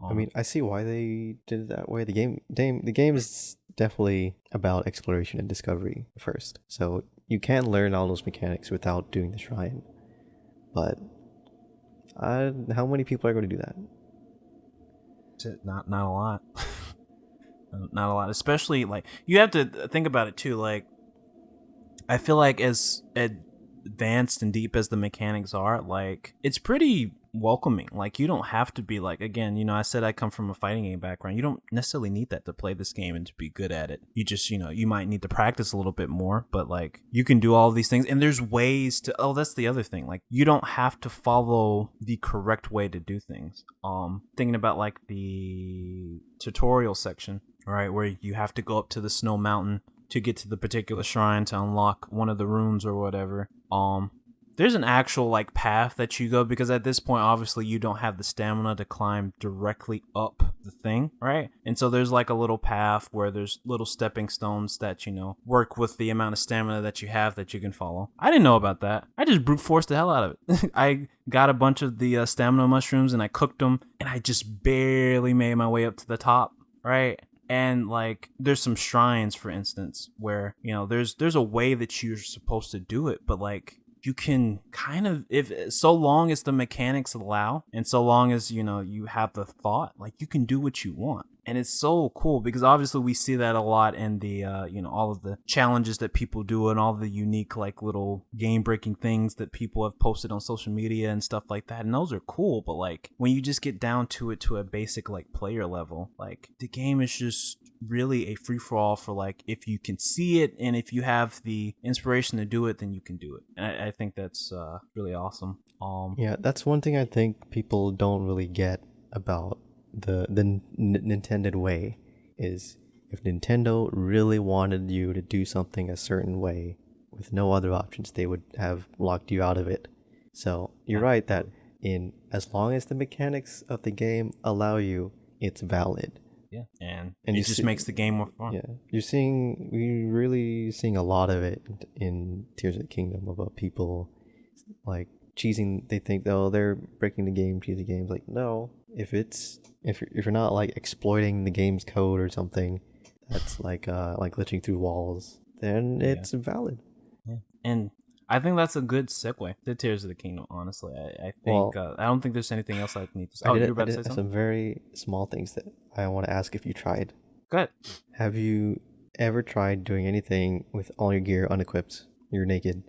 I mean, I see why they did it that way. The game is definitely about exploration and discovery first, so you can learn all those mechanics without doing the shrine. But how many people are going to do that? Not a lot. Not a lot, especially like, you have to think about it too. Like, I feel like as advanced and deep as the mechanics are, like, it's pretty welcoming. Like, you don't have to be like, again, you know, I said I come from a fighting game background. You don't necessarily need that to play this game and to be good at it. You just, you know, you might need to practice a little bit more, but like, you can do all these things, and there's ways to, that's the other thing. Like, you don't have to follow the correct way to do things. Thinking about like the tutorial section, right, where you have to go up to the snow mountain to get to the particular shrine to unlock one of the rooms or whatever. There's an actual like path that you go, because at this point, obviously, you don't have the stamina to climb directly up the thing, right? And so there's like a little path where there's little stepping stones that, you know, work with the amount of stamina that you have that you can follow. I didn't know about that. I just brute forced the hell out of it. I got a bunch of the stamina mushrooms and I cooked them, and I just barely made my way up to the top, right? And like, there's some shrines, for instance, where, you know, there's a way that you're supposed to do it, but like, you can kind of, if so long as the mechanics allow, and so long as, you know, you have the thought, like, you can do what you want. And it's so cool, because obviously we see that a lot in the you know, all of the challenges that people do and all the unique like little game breaking things that people have posted on social media and stuff like that, and those are cool. But like, when you just get down to it, to a basic like player level, like, the game is just really a free-for-all for like, if you can see it and if you have the inspiration to do it, then you can do it. And I think that's really awesome. Yeah, that's one thing I think people don't really get about the Nintendo way, is if Nintendo really wanted you to do something a certain way with no other options, they would have locked you out of it. So you're right that as long as the mechanics of the game allow you, it's valid. Yeah, and it just makes the game more fun. Yeah, we're really seeing a lot of it in Tears of the Kingdom, about people like cheesing. They think, oh, they're breaking the game, cheesy games. Like, no, if you're not like exploiting the game's code or something that's like glitching through walls, then it's valid. Yeah. And I think that's a good segue to Tears of the Kingdom, honestly. I think I don't think there's anything else I need to say. You're about to say something? Some very small things that I want to ask if you tried. Go ahead. Have you ever tried doing anything with all your gear unequipped? You're naked.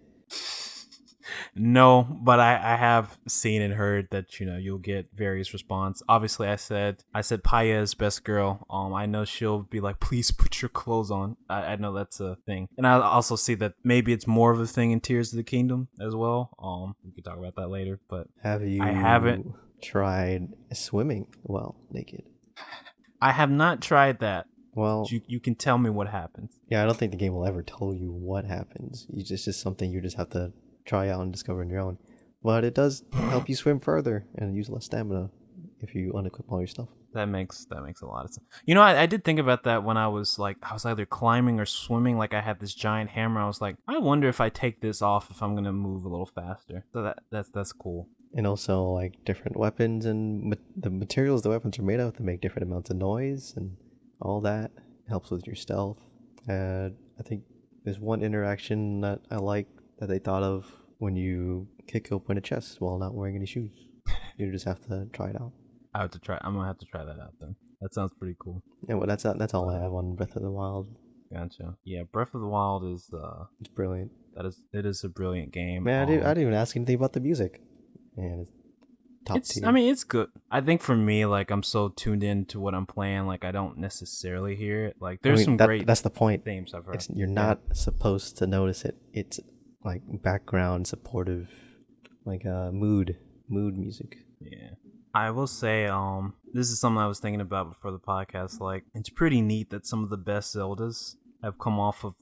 No, but I have seen and heard that, you know, you'll get various response. Obviously, I said Paya is best girl. I know she'll be like, please put your clothes on. I know that's a thing, and I also see that maybe it's more of a thing in Tears of the Kingdom as well. We could talk about that later. But I haven't tried swimming while naked. I have not tried that. Well, you can tell me what happens. Yeah, I don't think the game will ever tell you what happens. It's just something you just have to try out and discover on your own. But it does help you swim further and use less stamina if you unequip all your stuff. That makes a lot of sense. You know, I did think about that when I was either climbing or swimming. Like, I had this giant hammer. I was like, I wonder if I take this off, if I'm gonna move a little faster. So that's cool. And also like different weapons and the materials the weapons are made of to make different amounts of noise and all that helps with your stealth. And I think there's one interaction that I like that they thought of when you kick open a chest while not wearing any shoes. You just have to try it out. I'm gonna have to try that out then. That sounds pretty cool. Yeah, well, that's all I have on Breath of the Wild. Gotcha. Yeah, Breath of the Wild is it's brilliant. It is a brilliant game. Man, I didn't even ask anything about the music. And it's top tier. I mean, it's good. I think for me, like, I'm so tuned in to what I'm playing, like, I don't necessarily hear it. Like, there's some great. That's the point. Themes I've heard. You're not supposed to notice it. It's like background supportive, like mood music. Yeah. I will say, this is something I was thinking about before the podcast. Like, it's pretty neat that some of the best Zeldas have come off of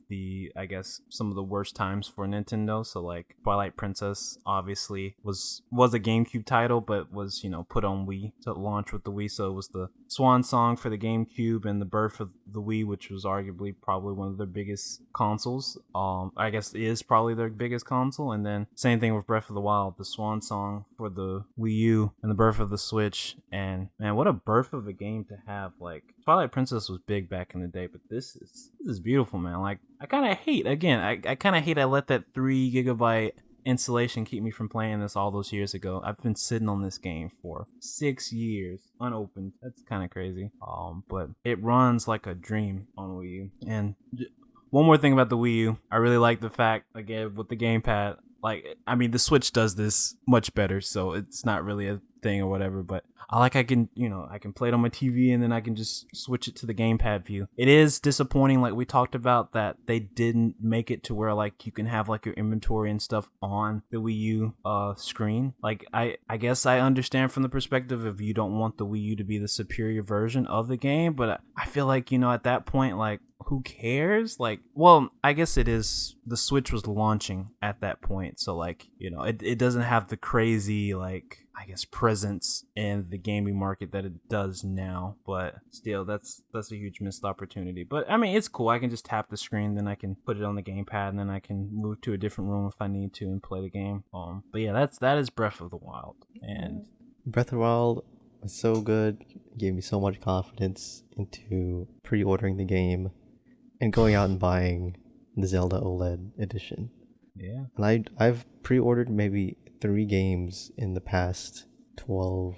I guess, some of the worst times for Nintendo. So like Twilight Princess obviously was a GameCube title, but was, put on Wii to launch with the Wii. So it was the swan song for the GameCube and the birth of the Wii, which was arguably probably one of their biggest consoles. I guess is probably their biggest console. And then same thing with Breath of the Wild, the swan song for the Wii U and the birth of the Switch. And man, what a birth of a game to have. Like, Twilight Princess was big back in the day, but this is beautiful, man. Like, I kind of hate, again, I kind of hate I let that 3 gigabyte installation keep me from playing this all those years ago. I've been sitting on this game for 6 years unopened. That's kind of crazy. But it runs like a dream on Wii U. And one more thing about the Wii U, I really like the fact, again, with the gamepad, like, I mean, the Switch does this much better, so it's not really a thing or whatever, but I can play it on my TV and then I can just switch it to the gamepad view. It is disappointing, like we talked about, that they didn't make it to where like you can have like your inventory and stuff on the Wii U screen. Like, I guess I understand from the perspective of you don't want the Wii U to be the superior version of the game, but I feel like, at that point, like, who cares? Like, well, I guess it is, the Switch was launching at that point, so like, it doesn't have the crazy, like, I guess, presence in the gaming market that it does now, but still, that's a huge missed opportunity. But I mean, it's cool. I can just tap the screen, then I can put it on the gamepad, and then I can move to a different room if I need to and play the game. But yeah, that is Breath of the Wild. And Breath of the Wild was so good. It gave me so much confidence into pre-ordering the game and going out and buying the Zelda OLED edition. Yeah. And I've pre-ordered maybe 3 games in the past 12,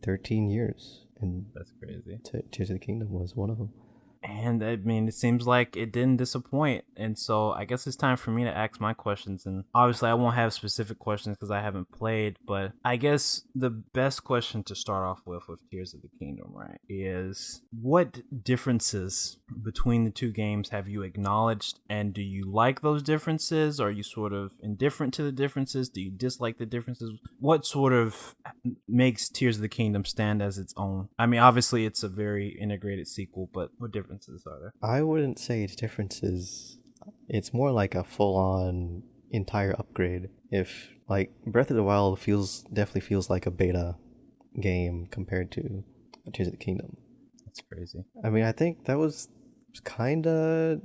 13 years. And that's crazy. Tears of the Kingdom was one of them. And I mean, it seems like it didn't disappoint. And so I guess it's time for me to ask my questions. And obviously I won't have specific questions because I haven't played, but I guess the best question to start off with Tears of the Kingdom, right, is what differences between the two games have you acknowledged? And do you like those differences? Are you sort of indifferent to the differences? Do you dislike the differences? What sort of makes Tears of the Kingdom stand as its own? I mean, obviously it's a very integrated sequel, but what differences are there? I wouldn't say it's differences. It's more like a full-on entire upgrade. If like Breath of the Wild definitely feels like a beta game compared to Tears of the Kingdom. That's crazy. I mean, I think that was kind of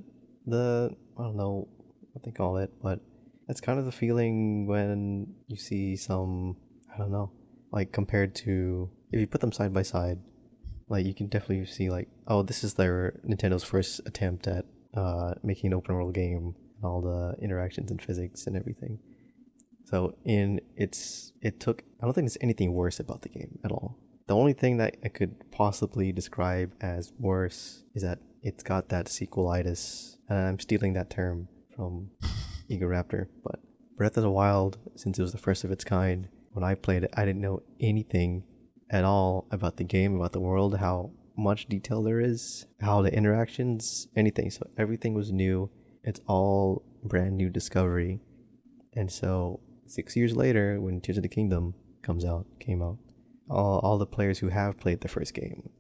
I don't know what they call it, but that's kind of the feeling when you see some, I don't know, like compared to, if you put them side by side, like you can definitely see like, oh, this is their Nintendo's first attempt at making an open world game, and all the interactions and physics and everything. So I don't think there's anything worse about the game at all. The only thing that I could possibly describe as worse is that it's got that sequelitis, and I'm stealing that term from Egoraptor. But Breath of the Wild, since it was the first of its kind, when I played it, I didn't know anything at all about the game, about the world, how much detail there is, how the interactions, anything. So everything was new. It's all brand new discovery. And so 6 years later, when Tears of the Kingdom came out, all the players who have played the first game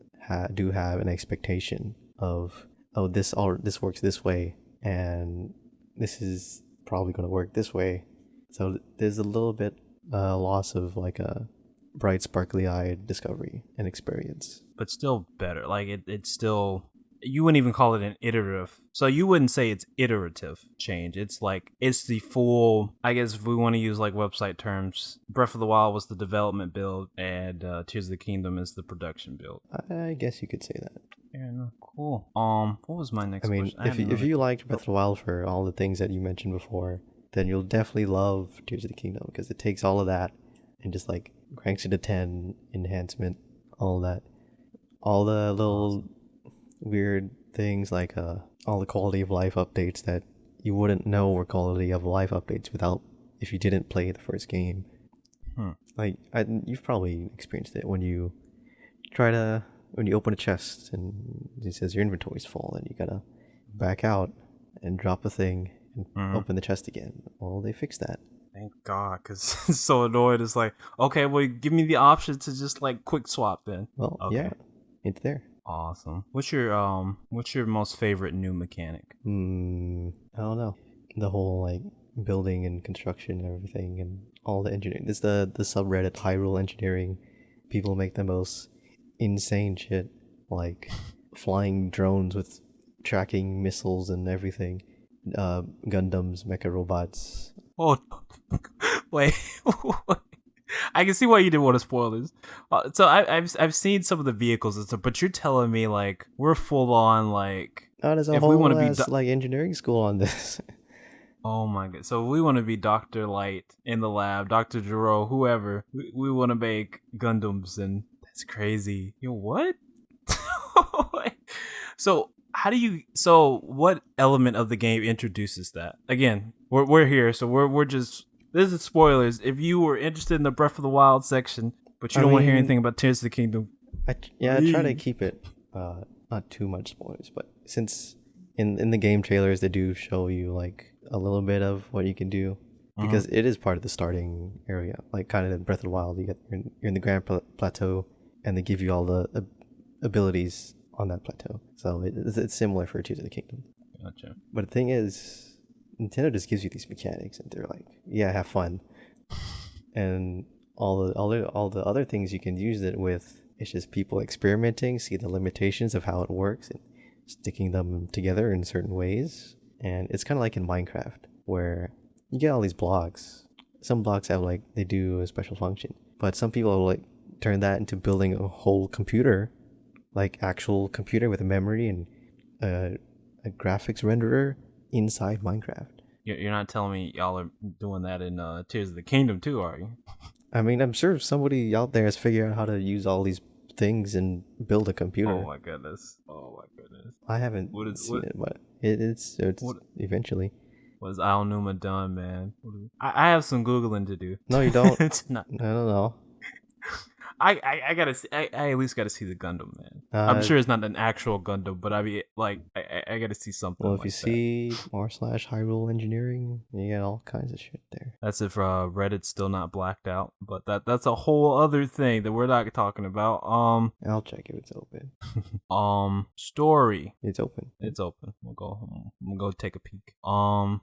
do have an expectation of, oh, this works this way, and this is probably going to work this way. So there's a little bit loss of like a bright, sparkly-eyed discovery and experience. But still better. Like, it still you wouldn't even call it an iterative. So you wouldn't say it's iterative change. It's like it's the full. I guess if we want to use like website terms, Breath of the Wild was the development build, and Tears of the Kingdom is the production build. I guess you could say that. Yeah, no, cool. What was my next? I mean, question? if you liked Breath of the Wild for all the things that you mentioned before, then you'll definitely love Tears of the Kingdom because it takes all of that and just like cranks it to 10, enhancement, all that, all the little weird things like all the quality of life updates that you wouldn't know were quality of life updates without if you didn't play the first game. Like you've probably experienced it when you when you open a chest and it says your inventory's full, then you gotta back out and drop a thing and open the chest again. Well, they fixed that. Thank God, because it's so annoyed. It's like, okay, well, give me the option to just like quick swap then. Well, okay. Yeah, it's there. Awesome. What's your most favorite new mechanic? I don't know. The whole like building and construction and everything and all the engineering. There's the subreddit Hyrule Engineering. People make the most insane shit like flying drones with tracking missiles and everything. Gundams, mecha robots. Oh, wait. I can see why you didn't want to spoil this. So I've seen some of the vehicles and stuff, but you're telling me like we're full on like. Oh, there's a whole ass, like engineering school on this. Oh my god! So we want to be Dr. Light in the lab, Dr. Gero, whoever. We want to make Gundams, and that's crazy. You know, what? So how do you? So what element of the game introduces that? Again, we're here, so we're just. This is spoilers. If you were interested in the Breath of the Wild section, but you don't want to hear anything about Tears of the Kingdom, I try to keep it not too much spoilers, but since in the game trailers they do show you like a little bit of what you can do because it is part of the starting area, like kind of in Breath of the Wild. You're in the Grand Plateau, and they give you all the abilities on that plateau. So it's similar for Tears of the Kingdom. Gotcha. But the thing is, Nintendo just gives you these mechanics, and they're like, "Yeah, have fun," and all the other things you can use it with. It's just people experimenting, see the limitations of how it works, and sticking them together in certain ways. And it's kind of like in Minecraft, where you get all these blocks. Some blocks have like they do a special function, but some people like turn that into building a whole computer, like actual computer with a memory and a graphics renderer inside Minecraft. You're not telling me y'all are doing that in Tears of the Kingdom too, are you? I mean, I'm sure somebody out there has figured out how to use all these things and build a computer. Oh my goodness! I haven't seen it, but it's eventually. What has Al Numa done, man? I have some Googling to do. No, you don't. It's not. I don't know. I gotta see, I at least gotta see the Gundam, man. I'm sure it's not an actual Gundam, but I mean, like, I gotta see something. Well, if like you see /Hyrule Engineering, you get all kinds of shit there. That's if Reddit's still not blacked out, but that's a whole other thing that we're not talking about. I'll check if it's open. Story. It's open. It's open. We'll go home. We'll go take a peek.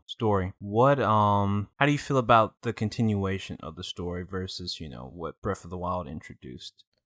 Story. What how do you feel about the continuation of the story versus, what Breath of the Wild introduced?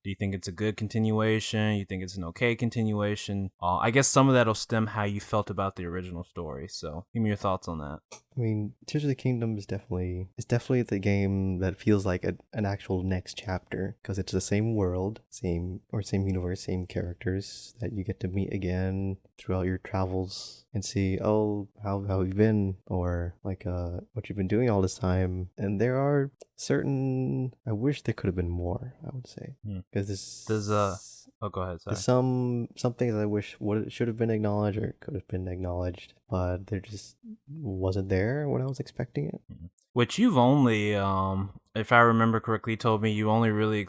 Do you think it's a good continuation? You think it's an okay continuation? I guess some of that'll stem how you felt about the original story. So give me your thoughts on that. I mean, Tears of the Kingdom is definitely the game that feels like an actual next chapter because it's the same world, same universe, same characters that you get to meet again throughout your travels and see, how you've been, or like what you've been doing all this time. And there are certain, I wish there could have been more, I would say, because go ahead. Sorry. There's some things I wish should have been acknowledged or could have been acknowledged, but there just wasn't there when I was expecting it. Which you've only, if I remember correctly, told me you only really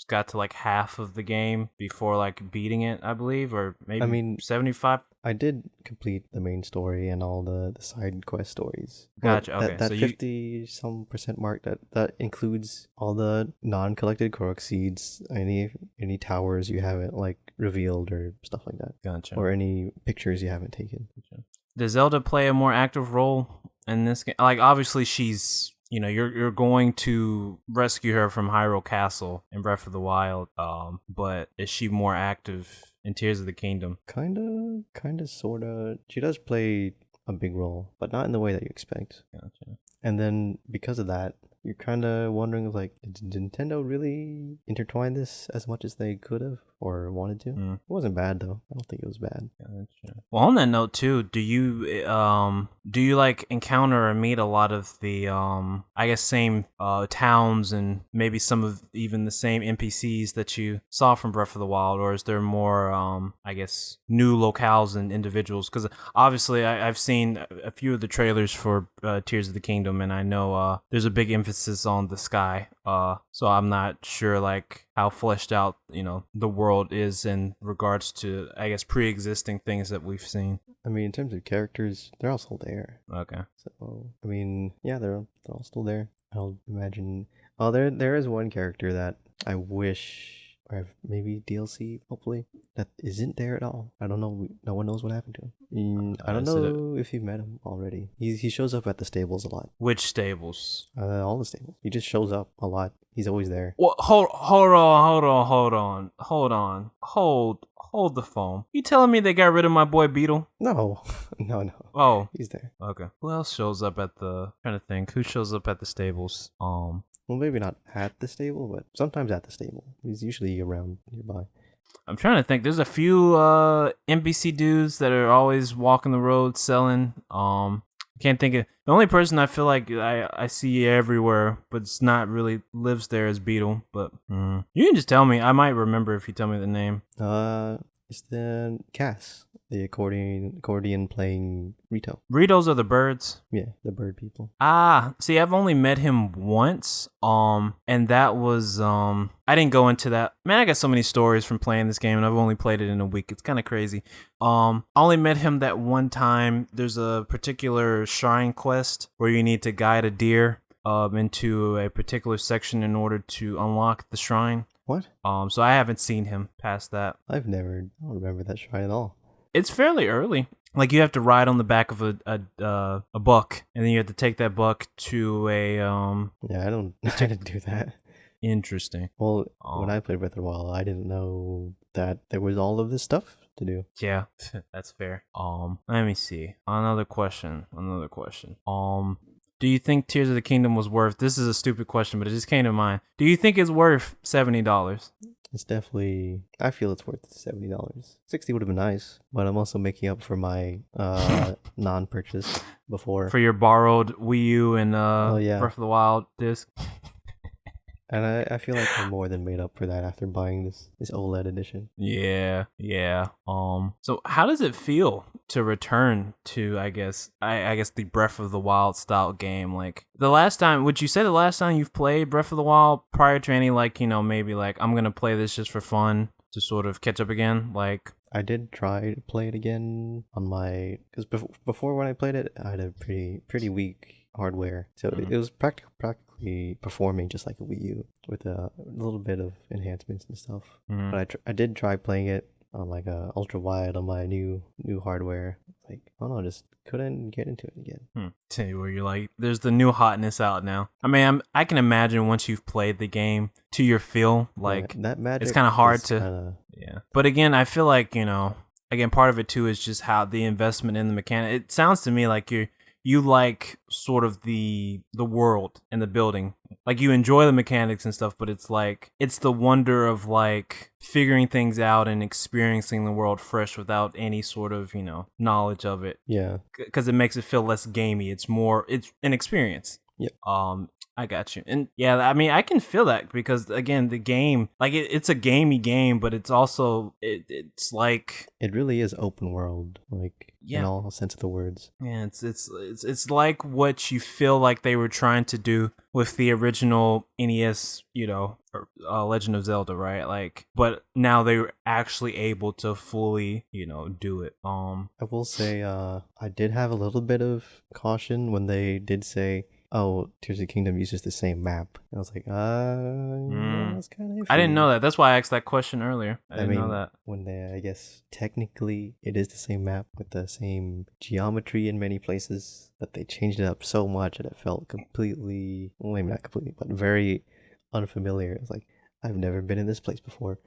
got to like half of the game before like beating it, I believe, or maybe 75. I did complete the main story and all the side quest stories. Gotcha. Okay, that 50% mark that includes all the non-collected Korok seeds, any towers you haven't like revealed or stuff like that. Gotcha. Or any pictures you haven't taken. Does Zelda play a more active role in this game? Like, obviously she's you're going to rescue her from Hyrule Castle in Breath of the Wild. But is she more active in Tears of the Kingdom? Kinda, sorta. She does play a big role, but not in the way that you expect. Gotcha. And then because of that, you're kind of wondering, like, did Nintendo really intertwine this as much as they could have or wanted to? It wasn't bad though. I don't think it was bad. Gotcha. Well, on that note too, do you like encounter or meet a lot of the I guess same towns and maybe some of even the same NPCs that you saw from Breath of the Wild, or is there more I guess new locales and individuals? Because obviously I've seen a few of the trailers for Tears of the Kingdom, and I know there's a big emphasis on the sky. So I'm not sure like how fleshed out the world is in regards to, I guess, pre-existing things that we've seen. I mean, in terms of characters, they're all still there. Okay. So I mean, yeah, they're all still there. I'll imagine. Oh, there is one character that I wish, or maybe DLC, hopefully, that isn't there at all. I don't know. No one knows what happened to him. I don't know if you've met him already. He shows up at the stables a lot. Which stables? All the stables. He just shows up a lot. He's always there. Well, hold the phone. You telling me they got rid of my boy Beetle? No. Oh, he's there. Okay. Who else shows up at the? Trying to think. Who shows up at the stables? Well, maybe not at the stable, but sometimes at the stable. He's usually around nearby. I'm trying to think. There's a few NPC dudes that are always walking the road selling. Can't think of the only person I feel like I see everywhere, but it's not really lives there as Beetle. But you can just tell me. I might remember if you tell me the name. It's the Cass, the accordion playing Rito. Ritos are the birds. Yeah, the bird people. See, I've only met him once. And that was I didn't go into that. Man, I got so many stories from playing this game, and I've only played it in a week. It's kind of crazy. I only met him that one time. There's a particular shrine quest where you need to guide a deer into a particular section in order to unlock the shrine. What? So I haven't seen him past that. I don't remember that shrine at all. It's fairly early. Like you have to ride on the back of a buck, and then you have to take that buck to a Yeah, I didn't do that. Interesting. Well, when I played Breath of the Wild, I didn't know that there was all of this stuff to do. Yeah, that's fair. Let me see. Another question. Do you think Tears of the Kingdom was worth? This is a stupid question, but it just came to mind. Do you think it's worth $70? It's definitely. I feel it's worth $70. $60 would have been nice, but I'm also making up for my non-purchase before. For your borrowed Wii U and Breath of the Wild disc. And I feel like I more than made up for that after buying this OLED edition. Yeah. So how does it feel to return to, I guess the Breath of the Wild style game? Like the last time, would you say the last time you've played Breath of the Wild prior to any maybe like I'm gonna play this just for fun to sort of catch up again? Like I did try to play it again on because before when I played it, I had a pretty weak hardware, so it was practically performing just like a Wii U with a little bit of enhancements and stuff. But I did try playing it on like a ultra wide on my new hardware. Like, oh no, just couldn't get into it again. Tell you where you're like, there's the new hotness out now. I mean, I can imagine once you've played the game to your feel, like that magic. It's kind of hard to. Yeah, but again, I feel like again, part of it too is just how the investment in the mechanic. It sounds to me like you like sort of the world and the building. Like you enjoy the mechanics and stuff, but it's like it's the wonder of like figuring things out and experiencing the world fresh without any sort of, knowledge of it. Yeah. Because it makes it feel less gamey. It's an experience. Yep. I got you. And yeah, I mean, I can feel that because again, the game, like it's a gamey game, but it's also it's like it really is open world, like in all sense of the words. Yeah, it's like what you feel like they were trying to do with the original NES, Legend of Zelda, right? Like, but now they were actually able to fully, do it. I will say, I did have a little bit of caution when they did say oh, Tears of the Kingdom uses the same map. I was like, that's kind of iffy. I didn't know that. That's why I asked that question earlier. I didn't know that. When I guess technically it is the same map with the same geometry in many places, but they changed it up so much that it felt completely, well, maybe not completely, but very unfamiliar. It's like, I've never been in this place before.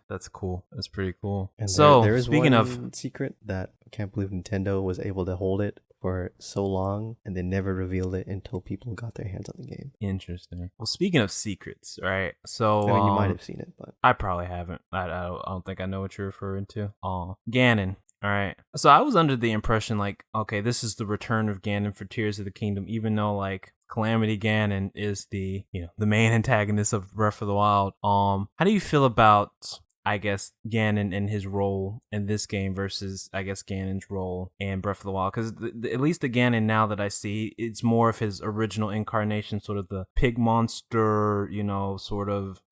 That's cool. That's pretty cool. And so there is speaking one of secret that I can't believe Nintendo was able to hold it for so long, and they never revealed it until people got their hands on the game. Interesting. Well, speaking of secrets, right? So I mean, you might have seen it, but I probably haven't. I don't think I know what you're referring to. Ganon. All right. So I was under the impression like, okay, this is the return of Ganon for Tears of the Kingdom, even though like Calamity Ganon is the main antagonist of Breath of the Wild. How do you feel about, I guess, Ganon and his role in this game versus, I guess, Ganon's role in Breath of the Wild? Because at least the Ganon now that I see, it's more of his original incarnation, sort of the pig monster, sort of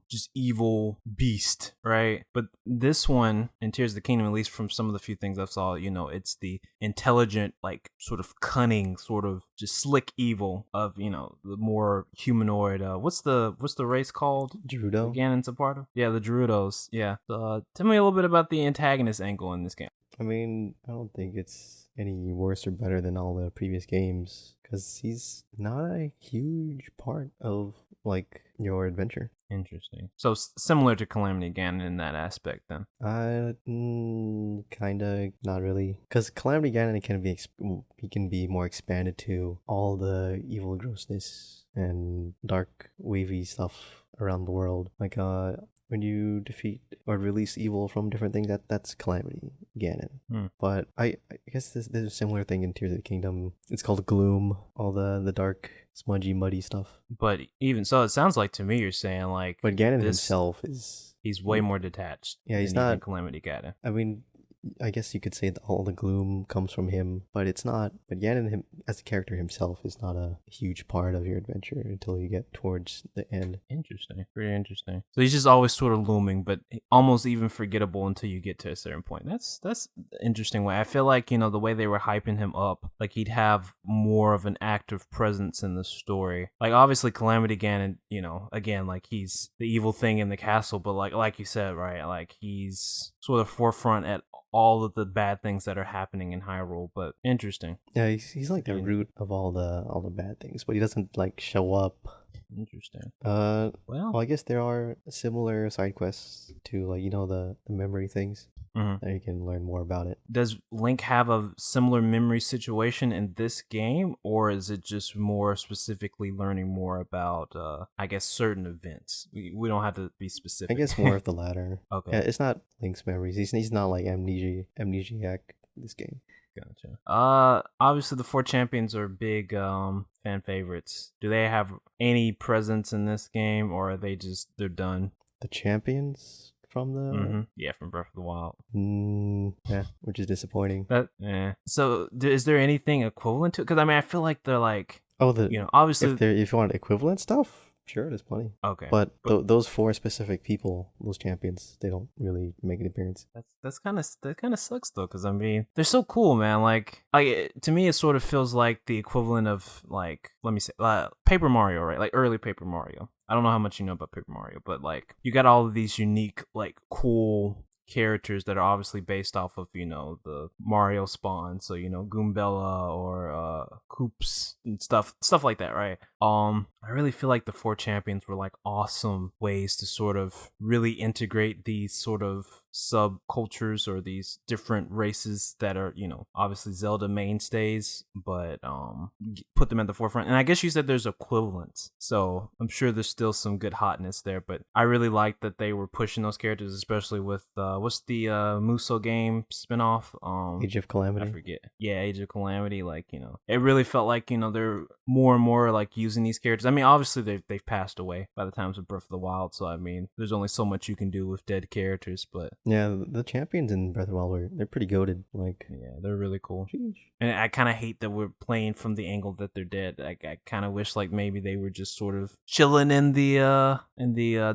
just evil beast, right? But this one, in Tears of the Kingdom, at least from some of the few things I saw, it's the intelligent, like, sort of cunning, sort of just slick evil of, the more humanoid, what's the race called? Gerudo? Ganon's a part of? Yeah, the Gerudos. Yeah. Tell me a little bit about the antagonist angle in this game. I mean, I don't think it's any worse or better than all the previous games, because he's not a huge part of, like, your adventure. Interesting. So similar to Calamity Ganon in that aspect, then? Kinda, not really. Because Calamity Ganon can be more expanded to all the evil grossness and dark wavy stuff around the world. Like, when you defeat or release evil from different things, that's Calamity Ganon. But I guess there's a similar thing in Tears of the Kingdom. It's called Gloom, all the dark, smudgy, muddy stuff. But even so, it sounds like to me you're saying like... But Ganon himself is... He's way more detached. Yeah, he's not... Calamity Ganon. I mean, I guess you could say that all the gloom comes from him, but it's not. But Ganon, as a character himself, is not a huge part of your adventure until you get towards the end. Interesting. Pretty interesting. So he's just always sort of looming, but almost even forgettable until you get to a certain point. That's an interesting way. I feel like, the way they were hyping him up, like he'd have more of an active presence in the story. Like obviously Calamity Ganon, again, like he's the evil thing in the castle, but like you said, right? Like he's sort of forefront at all of the bad things that are happening in Hyrule, but interesting. Yeah, he's like the root of all the bad things, but he doesn't like show up. Interesting. Well, I guess there are similar side quests to like the memory things. That you can learn more about it. Does Link have a similar memory situation in this game, or is it just more specifically learning more about, I guess, certain events? We don't have to be specific. I guess more of the latter. Okay. Yeah, it's not Link's memories. He's not like amnesiac this game. Gotcha. Obviously the 4 champions are big fan favorites. Do they have any presence in this game, or are they're done? The champions? From the from Breath of the Wild. Yeah, which is disappointing. So is there anything equivalent to it? Because I feel like they're like obviously if you want equivalent stuff, sure, there's plenty. Okay, but those 4 specific people, those champions, they don't really make an appearance. That kind of sucks though, because they're so cool, man. Like to me, it sort of feels like the equivalent of like, let me say, Paper Mario, right? Like early Paper Mario. I don't know how much you know about Paper Mario, but like you got all of these unique, like cool characters that are obviously based off of the Mario spawn, so Goombella or Koops and stuff like that, right? I really feel like the 4 champions were like awesome ways to sort of really integrate these sort of subcultures or these different races that are obviously Zelda mainstays, but put them at the forefront. And I guess you said there's equivalents, so I'm sure there's still some good hotness there, but I really like that they were pushing those characters, especially with what's the Muso game spinoff? Age of Calamity. I forget. Yeah, Age of Calamity. Like it really felt like they're more and more like using these characters. I mean, obviously they've passed away by the times of Breath of the Wild, so I mean, there's only so much you can do with dead characters, but Yeah, the champions in Breath of the Wild they're pretty goated. Like, yeah, they're really cool. Sheesh. And I kind of hate that we're playing from the angle that they're dead. I kind of wish like maybe they were just sort of chilling in the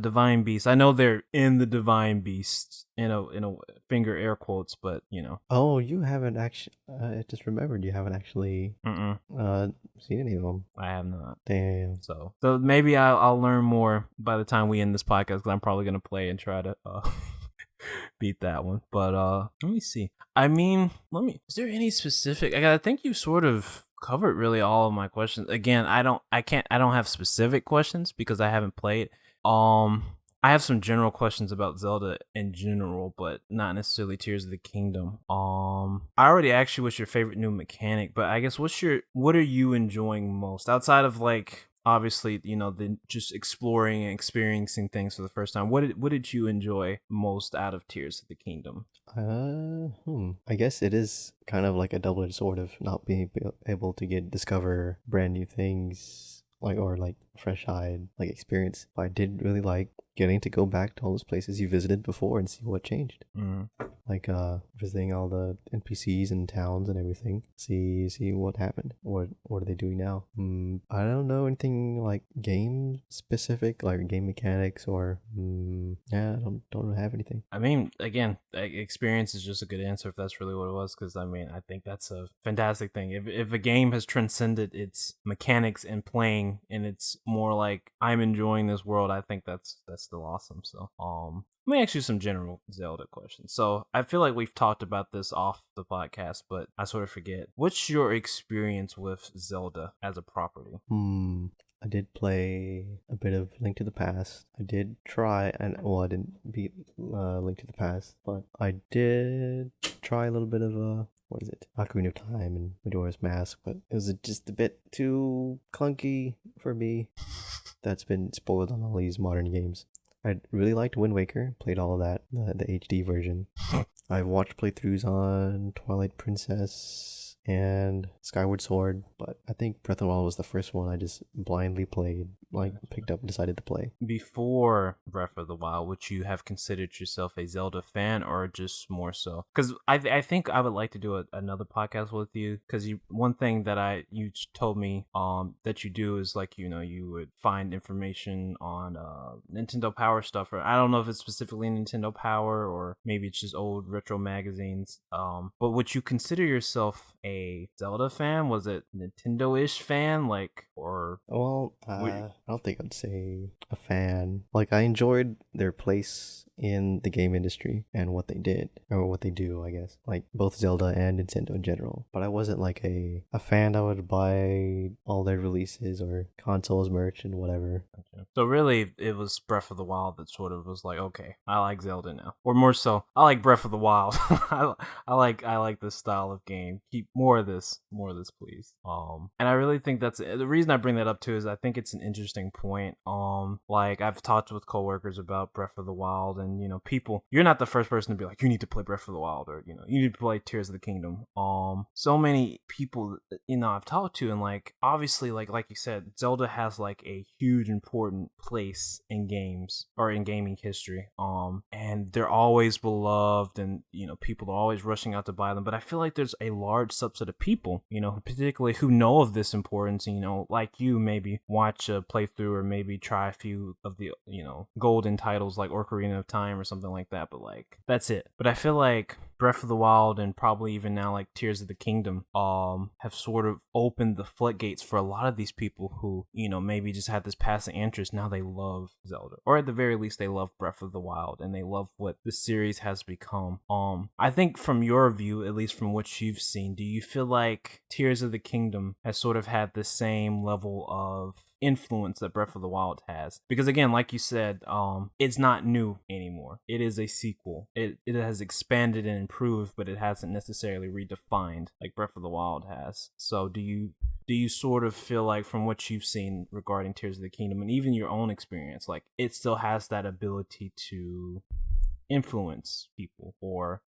divine beast. I know they're in the divine beast, in a finger air quotes, but you know. Oh, you haven't actually. I just remembered you haven't actually seen any of them. I have not. Damn. So maybe I'll learn more by the time we end this podcast, because I'm probably gonna play and try to beat that one. But let me see. I mean, is there any specific? I think you sort of covered really all of my questions. Again, I don't have specific questions because I haven't played. I have some general questions about Zelda in general, but not necessarily Tears of the Kingdom. I already asked you what's your favorite new mechanic, but I guess what are you enjoying most outside of like, obviously, you know, the just exploring and experiencing things for the first time. What did you enjoy most out of Tears of the Kingdom? I guess it is kind of like a double-edged sword of not being able to discover brand new things, like fresh-eyed like experience. But I did really like getting to go back to all those places you visited before and see what changed. Like visiting all the NPCs and towns and everything. See what happened. What are they doing now? I don't know anything like game specific, like game mechanics or yeah, I don't have anything. I mean, again, experience is just a good answer if that's really what it was, because I mean, I think that's a fantastic thing. If a game has transcended its mechanics and playing, and it's more like I'm enjoying this world, I think that's still awesome. So let me ask you some general Zelda questions. So I feel like we've talked about this off the podcast, but I sort of forget. What's your experience with Zelda as a property? I did play a bit of Link to the Past. I did try, and well, I didn't beat Link to the Past, but I did try a little bit of what is it? Ocarina of Time and Majora's Mask, but it was just a bit too clunky for me. That's been spoiled on all these modern games. I really liked Wind Waker, played all of that, the HD version. I've watched playthroughs on Twilight Princess and Skyward Sword, but I think Breath of the Wild was the first one I just blindly played, picked up and decided to play. Before Breath of the Wild, would you have considered yourself a Zelda fan, or just more so? Because I think I would like to do another podcast with you, because one thing that you told me that you do is like, you know, you would find information on Nintendo Power stuff, or I don't know if it's specifically Nintendo Power or maybe it's just old retro magazines. But would you consider yourself a Zelda fan? Was it Nintendo-ish fan, like, or? Well, I don't think I'd say a fan. Like, I enjoyed their place in the game industry and what they did, or what they do, I guess. Like, both Zelda and Nintendo in general. But I wasn't like a fan that would buy all their releases or consoles, merch, and whatever. Okay. So really, it was Breath of the Wild that sort of was like, okay, I like Zelda now. Or more so, I like Breath of the Wild. I like this style of game. Keep more of this, please. And I really think that's the reason I bring that up too, is I think it's an interesting point. Like, I've talked with coworkers about Breath of the Wild, and you know, people, you're not the first person to be like, you need to play Breath of the Wild, or you know, you need to play Tears of the Kingdom. So many people, you know, I've talked to, and like, obviously, like you said, Zelda has like a huge important place in games, or in gaming history. And they're always beloved, and you know, people are always rushing out to buy them. But I feel like there's a large subset of people, you know, particularly who know of this importance, and you know, like you, maybe watch a playthrough or maybe try a few of the, you know, golden titles like Ocarina of Time or something like that, but like, that's it. But I feel like Breath of the Wild, and probably even now like Tears of the Kingdom, have sort of opened the floodgates for a lot of these people who, you know, maybe just had this passing interest. Now they love Zelda, or at the very least they love Breath of the Wild, and they love what the series has become. I think from your view, at least from what you've seen, do you feel like Tears of the Kingdom has sort of had the same level of influence that Breath of the Wild has? Because again, like you said, it's not new anymore. It is a sequel. It has expanded and improved, but it hasn't necessarily redefined like Breath of the Wild has. So do you sort of feel like, from what you've seen regarding Tears of the Kingdom, and even your own experience, like it still has that ability to influence people, or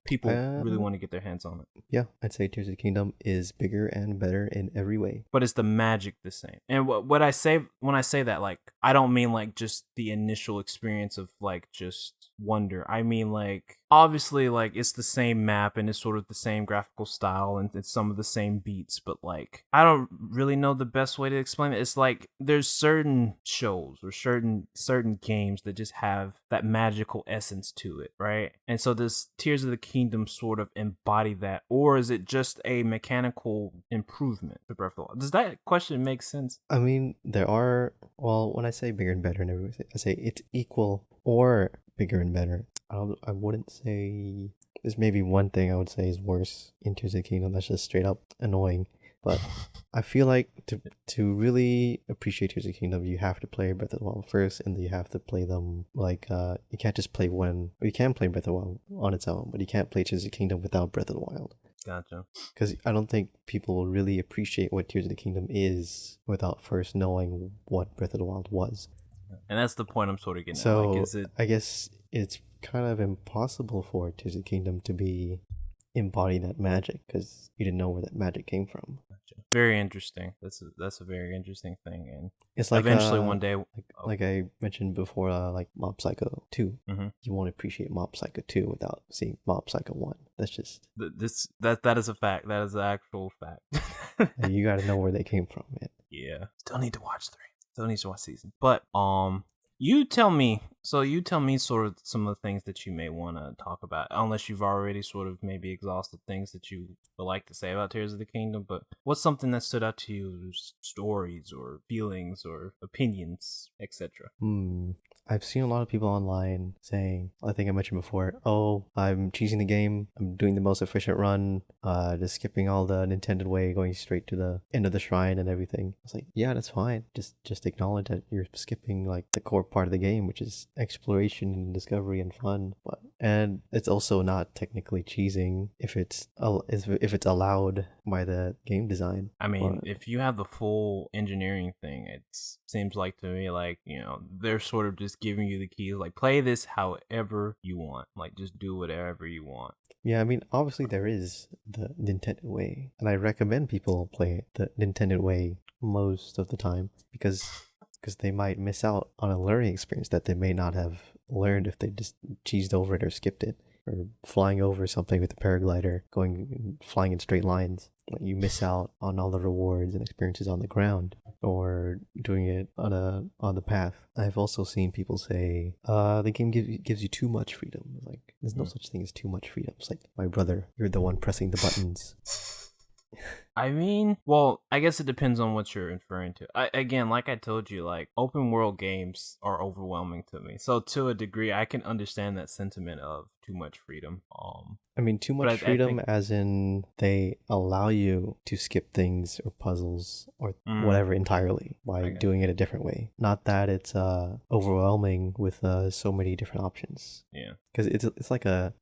people really want to get their hands on it? Yeah, I'd say Tears of the Kingdom is bigger and better in every way. But is the magic the same? And what I say when I say that, like, I don't mean like just the initial experience of like just wonder. I mean like obviously like it's the same map and it's sort of the same graphical style and it's some of the same beats, but like I don't really know the best way to explain it. It's like there's certain shows or certain games that just have that magical essence to it, right? And so does Tears of the Kingdom sort of embody that, or is it just a mechanical improvement to Breath of the Wild? Does that question make sense? I mean, when I say bigger and better and everything, I say it's equal or bigger and better. I wouldn't say there's maybe one thing I would say is worse in Tears of the Kingdom that's just straight up annoying. But I feel like to really appreciate Tears of the Kingdom, you have to play Breath of the Wild first, and you have to play them like you can't just play one. You can play Breath of the Wild on its own, but you can't play Tears of the Kingdom without Breath of the Wild. Gotcha. Because I don't think people will really appreciate what Tears of the Kingdom is without first knowing what Breath of the Wild was. And that's the point I'm sort of getting at. Like, So I guess it's kind of impossible for Tears of the Kingdom to embody that magic because you didn't know where that magic came from. Very interesting. That's a very interesting thing, and it's like eventually one day, like I mentioned before, like Mob Psycho 2. Mm-hmm. You won't appreciate Mob Psycho 2 without seeing Mob Psycho 1. That's just that is a fact. That is an actual fact. You got to know where they came from, man. Yeah, still need to watch 3. Still need to watch season. But you tell me sort of some of the things that you may want to talk about, unless you've already sort of maybe exhausted things that you would like to say about Tears of the Kingdom. But what's something that stood out to you, stories or feelings or opinions, etc.? I've seen a lot of people online saying, I think I mentioned before, I'm cheesing the game, I'm doing the most efficient run, just skipping all the Nintendo way, going straight to the end of the shrine and everything. I was like, yeah, that's fine. Just acknowledge that you're skipping like the core part of the game, which is exploration and discovery and fun. And it's also not technically cheesing if it's allowed by the game design. I mean, if you have the full engineering thing, it seems like to me like, they're sort of just giving you the keys, like play this however you want, like just do whatever you want. Yeah, I mean, obviously there is the Nintendo way, and I recommend people play the Nintendo way most of the time because they might miss out on a learning experience that they may not have learned if they just cheesed over it or skipped it, or flying over something with a paraglider, flying in straight lines. You miss out on all the rewards and experiences on the ground, or doing it on the path. I've also seen people say, the game gives you too much freedom. Like, there's no such thing as too much freedom. It's like, my brother, you're the one pressing the buttons. I mean, well, I guess it depends on what you're referring to. Again, like I told you, like open world games are overwhelming to me. So to a degree, I can understand that sentiment of too much freedom. I mean, too much freedom as in they allow you to skip things or puzzles or whatever entirely by doing it a different way. Not that it's overwhelming with so many different options. Yeah. Because it's like a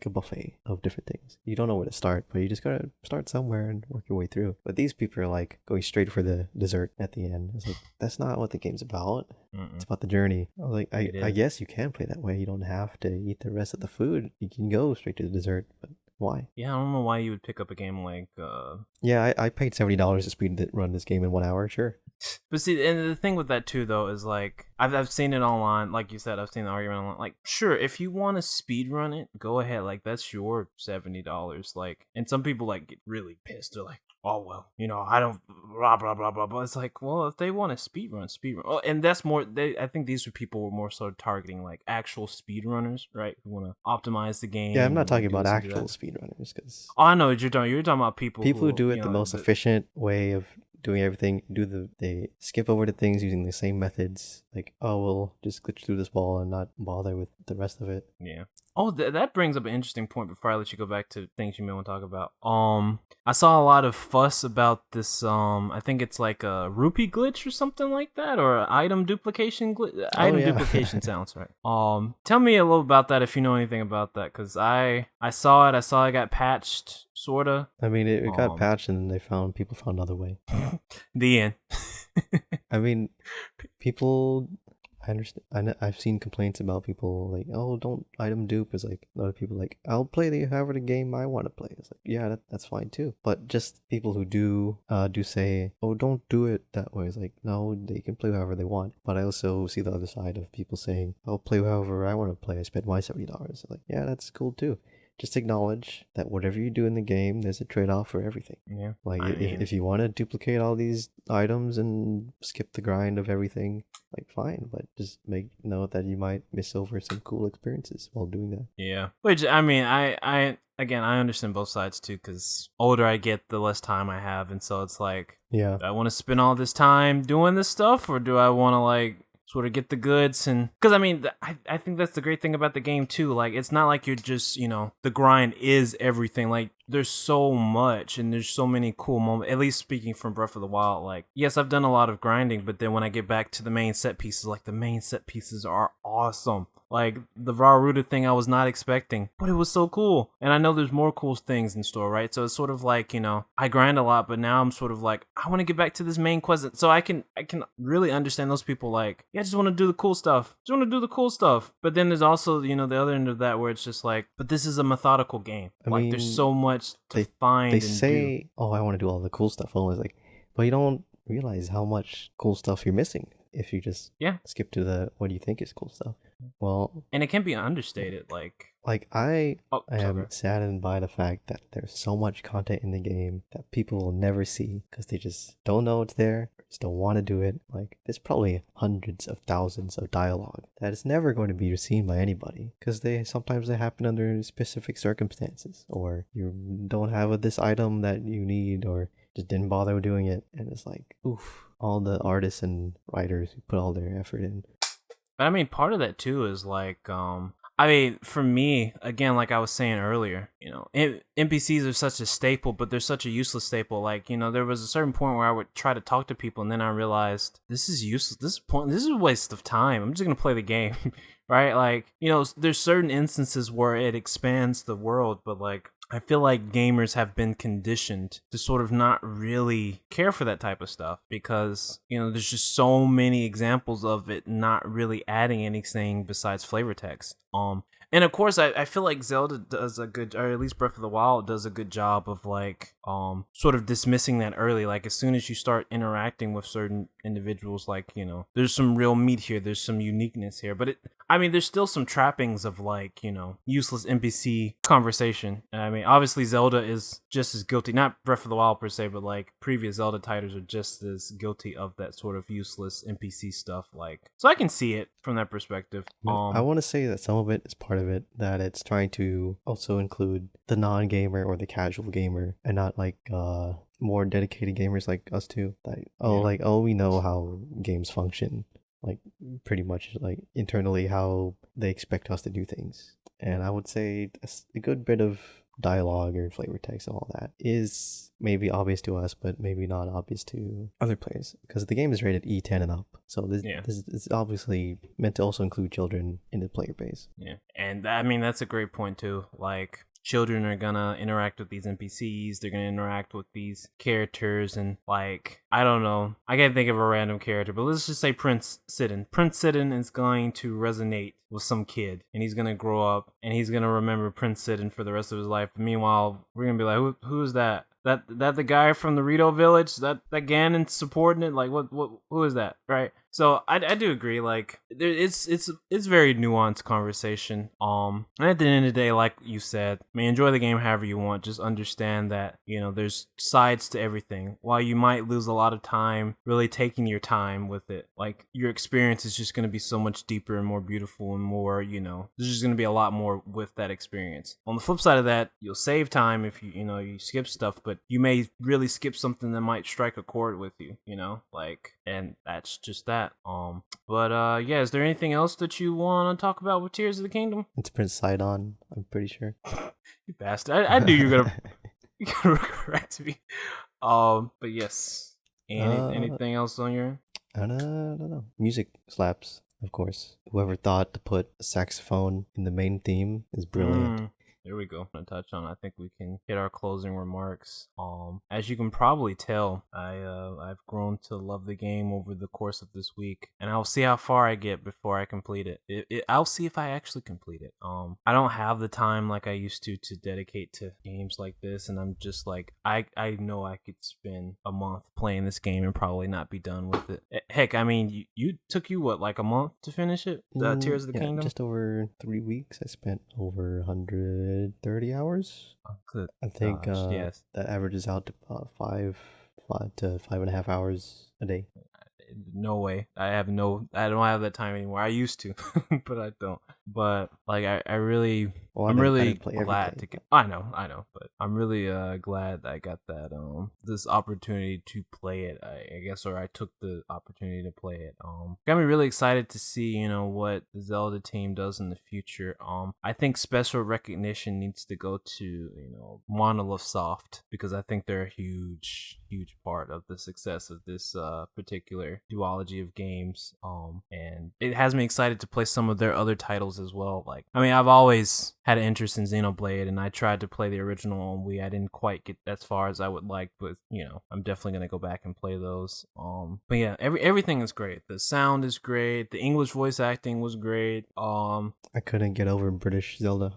buffet of different things. You don't know where to start, but you just gotta start somewhere and work your way through. But these people are like going straight for the dessert at the end. It's like, that's not what the game's about. It's about the journey. I was like, I guess you can play that way. You don't have to eat the rest of the food. You can go straight to the dessert, but why? Yeah, I don't know why you would pick up a game like Yeah, I paid $70 to speed run this game in 1 hour, sure. But see, and the thing with that too, though, is like I've seen it online. Like you said, I've seen the argument online. Like, sure, if you want to speed run it, go ahead. Like, that's your $70. Like, and some people like get really pissed. They're like, oh well, I don't blah blah blah blah blah. It's like, well, if they want to speed run. Oh, and that's more. I think these people were more so targeting like actual speedrunners, right? Who want to optimize the game. Yeah, I'm not talking about actual speedrunners because. Oh, I know what you're talking. You're talking about people who do it the most efficient way of doing everything. They skip over the things using the same methods. Like, oh, we'll just glitch through this wall and not bother with the rest of it. Yeah. Oh, that brings up an interesting point before I let you go back to things you may want to talk about. I saw a lot of fuss about this, I think it's like a rupee glitch or something like that, or an item duplication glitch. Duplication sounds right. Tell me a little about that if you know anything about that, because I saw it got patched, sorta. I mean, it got patched and people found another way. The end. I mean, people... I understand. I've seen complaints about people like, oh, don't item dupe. It's like a lot of people like, I'll play however the game I want to play. It's like, yeah, that's fine too. But just people who do say, oh, don't do it that way. It's like, no, they can play however they want. But I also see the other side of people saying, I'll play however I want to play. I spent my $70. Like, yeah, that's cool too. Just acknowledge that whatever you do in the game, there's a trade-off for everything. Yeah. Like, if you want to duplicate all these items and skip the grind of everything, like, fine, but just make note that you might miss over some cool experiences while doing that. Yeah. Which, I mean, again, I understand both sides too, because older I get, the less time I have. And so it's like, yeah, do I want to spend all this time doing this stuff, or do I want to, like, sort of get the goods? And because I mean, I think that's the great thing about the game too. Like, it's not like you're just, the grind is everything. Like, there's so much and there's so many cool moments, at least speaking from Breath of the Wild. Like, yes, I've done a lot of grinding, but then when I get back to the main set pieces, like, the main set pieces are awesome. Like, the Varuta thing I was not expecting, but it was so cool. And I know there's more cool things in store, right? So it's sort of like, I grind a lot, but now I'm sort of like, I want to get back to this main quest. So I can really understand those people like, yeah, I just want to do the cool stuff. Just want to do the cool stuff. But then there's also, the other end of that where it's just like, but this is a methodical game. I mean, there's so much to find. They say, oh, I want to do all the cool stuff. Always like, but you don't realize how much cool stuff you're missing if you just skip to the what do you think is cool stuff. Well, and it can be understated. Like I am saddened by the fact that there's so much content in the game that people will never see because they just don't know it's there, or just don't want to do it. Like, there's probably hundreds of thousands of dialogue that is never going to be seen by anybody because sometimes they happen under specific circumstances, or you don't have this item that you need, or just didn't bother doing it. And it's like, oof, all the artists and writers who put all their effort in. But I mean, part of that too is like, I mean, for me, again, like I was saying earlier, NPCs are such a staple, but they're such a useless staple. Like, there was a certain point where I would try to talk to people, and then I realized this is useless. This is a waste of time. I'm just gonna play the game, right? Like, there's certain instances where it expands the world, but like, I feel like gamers have been conditioned to sort of not really care for that type of stuff because, there's just so many examples of it not really adding anything besides flavor text. And of course, I feel like Zelda does a good, or at least Breath of the Wild does a good job of like, sort of dismissing that early. Like, as soon as you start interacting with certain individuals, like, there's some real meat here, there's some uniqueness here, but there's still some trappings of like, useless NPC conversation. I mean, obviously Zelda is just as guilty, not Breath of the Wild per se, but like previous Zelda titles are just as guilty of that sort of useless NPC stuff. Like, so I can see it from that perspective. I want to say that some of it is part of it, that it's trying to also include the non-gamer or the casual gamer and not like more dedicated gamers like us too. Like, we know how games function. Like, pretty much like internally how they expect us to do things. And I would say a good bit of dialogue or flavor text and all that is maybe obvious to us, but maybe not obvious to other players because the game is rated E10 and up. So this is obviously meant to also include children in the player base. Yeah, and I mean, that's a great point too. Like, children are gonna interact with these NPCs, they're gonna interact with these characters, and like, I don't know, I can't think of a random character, but let's just say Prince Sidon. Prince Sidon is going to resonate with some kid, and he's gonna grow up, and he's gonna remember Prince Sidon for the rest of his life. Meanwhile, we're gonna be like, who is that? That the guy from the Rito village? That Ganon's subordinate? Like, what who is that? Right? So I do agree. Like, it's very nuanced conversation. And at the end of the day, like you said, I mean, enjoy the game however you want. Just understand that there's sides to everything. While you might lose a lot of time really taking your time with it, like, your experience is just going to be so much deeper and more beautiful and more. There's just going to be a lot more with that experience. On the flip side of that, you'll save time if you skip stuff, but you may really skip something that might strike a chord with you. Like, and that's just that. Yeah, is there anything else that you want to talk about with Tears of the Kingdom? It's Prince Sidon, I'm pretty sure. You bastard. I knew you were gonna correct me. But yes. Anything else on your end? I don't know. Music slaps, of course. Whoever thought to put a saxophone in the main theme is brilliant. there we go. To touch on, I think we can hit our closing remarks. As you can probably tell, I've grown to love the game over the course of this week, and I'll see how far I get before I complete it. I'll see if I actually complete it. I don't have the time like I used to dedicate to games like this, and I'm just like, I know I could spend a month playing this game and probably not be done with it. Heck, I mean, you took you what, like a month to finish it? Tears of the Kingdom? Just over 3 weeks. I spent over 130 hours. Oh, good. I think yes. that averages out to 5 to 5.5 hours a day. No way. I don't have that time anymore. I used to, but I don't. But like, I'm really glad to get. I know, but I'm really glad that I got that this opportunity to play it. I guess, or I took the opportunity to play it. Got me really excited to see what the Zelda team does in the future. I think special recognition needs to go to Monolith Soft, because I think they're a huge part of the success of this particular duology of games. And it has me excited to play some of their other titles as well. Like, I mean, I've always had an interest in Xenoblade, and I tried to play the original on Wii. I didn't quite get as far as I would like, but I'm definitely gonna go back and play those. But yeah, everything is great. The sound is great. The English voice acting was great. I couldn't get over British Zelda.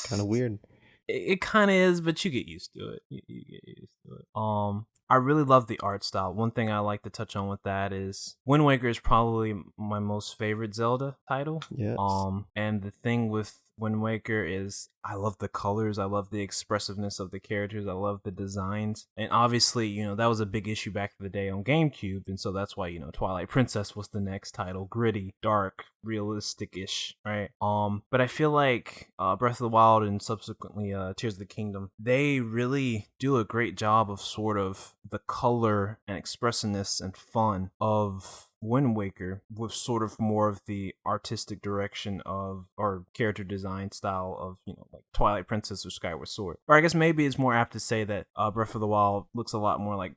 Kind of weird. It kind of is, but you get used to it. You get used to it. I really love the art style. One thing I like to touch on with that is Wind Waker is probably my most favorite Zelda title. Yes. And the thing with Wind Waker is I love the colors, I love the expressiveness of the characters, I love the designs. And obviously, that was a big issue back in the day on GameCube, and so that's why, Twilight Princess was the next title. Gritty, dark, realistic-ish, right? But I feel like Breath of the Wild and subsequently Tears of the Kingdom, they really do a great job of sort of the color and expressiveness and fun of Wind Waker with sort of more of the artistic direction of, or character design style of, like Twilight Princess or Skyward Sword. Or I guess maybe it's more apt to say that Breath of the Wild looks a lot more like,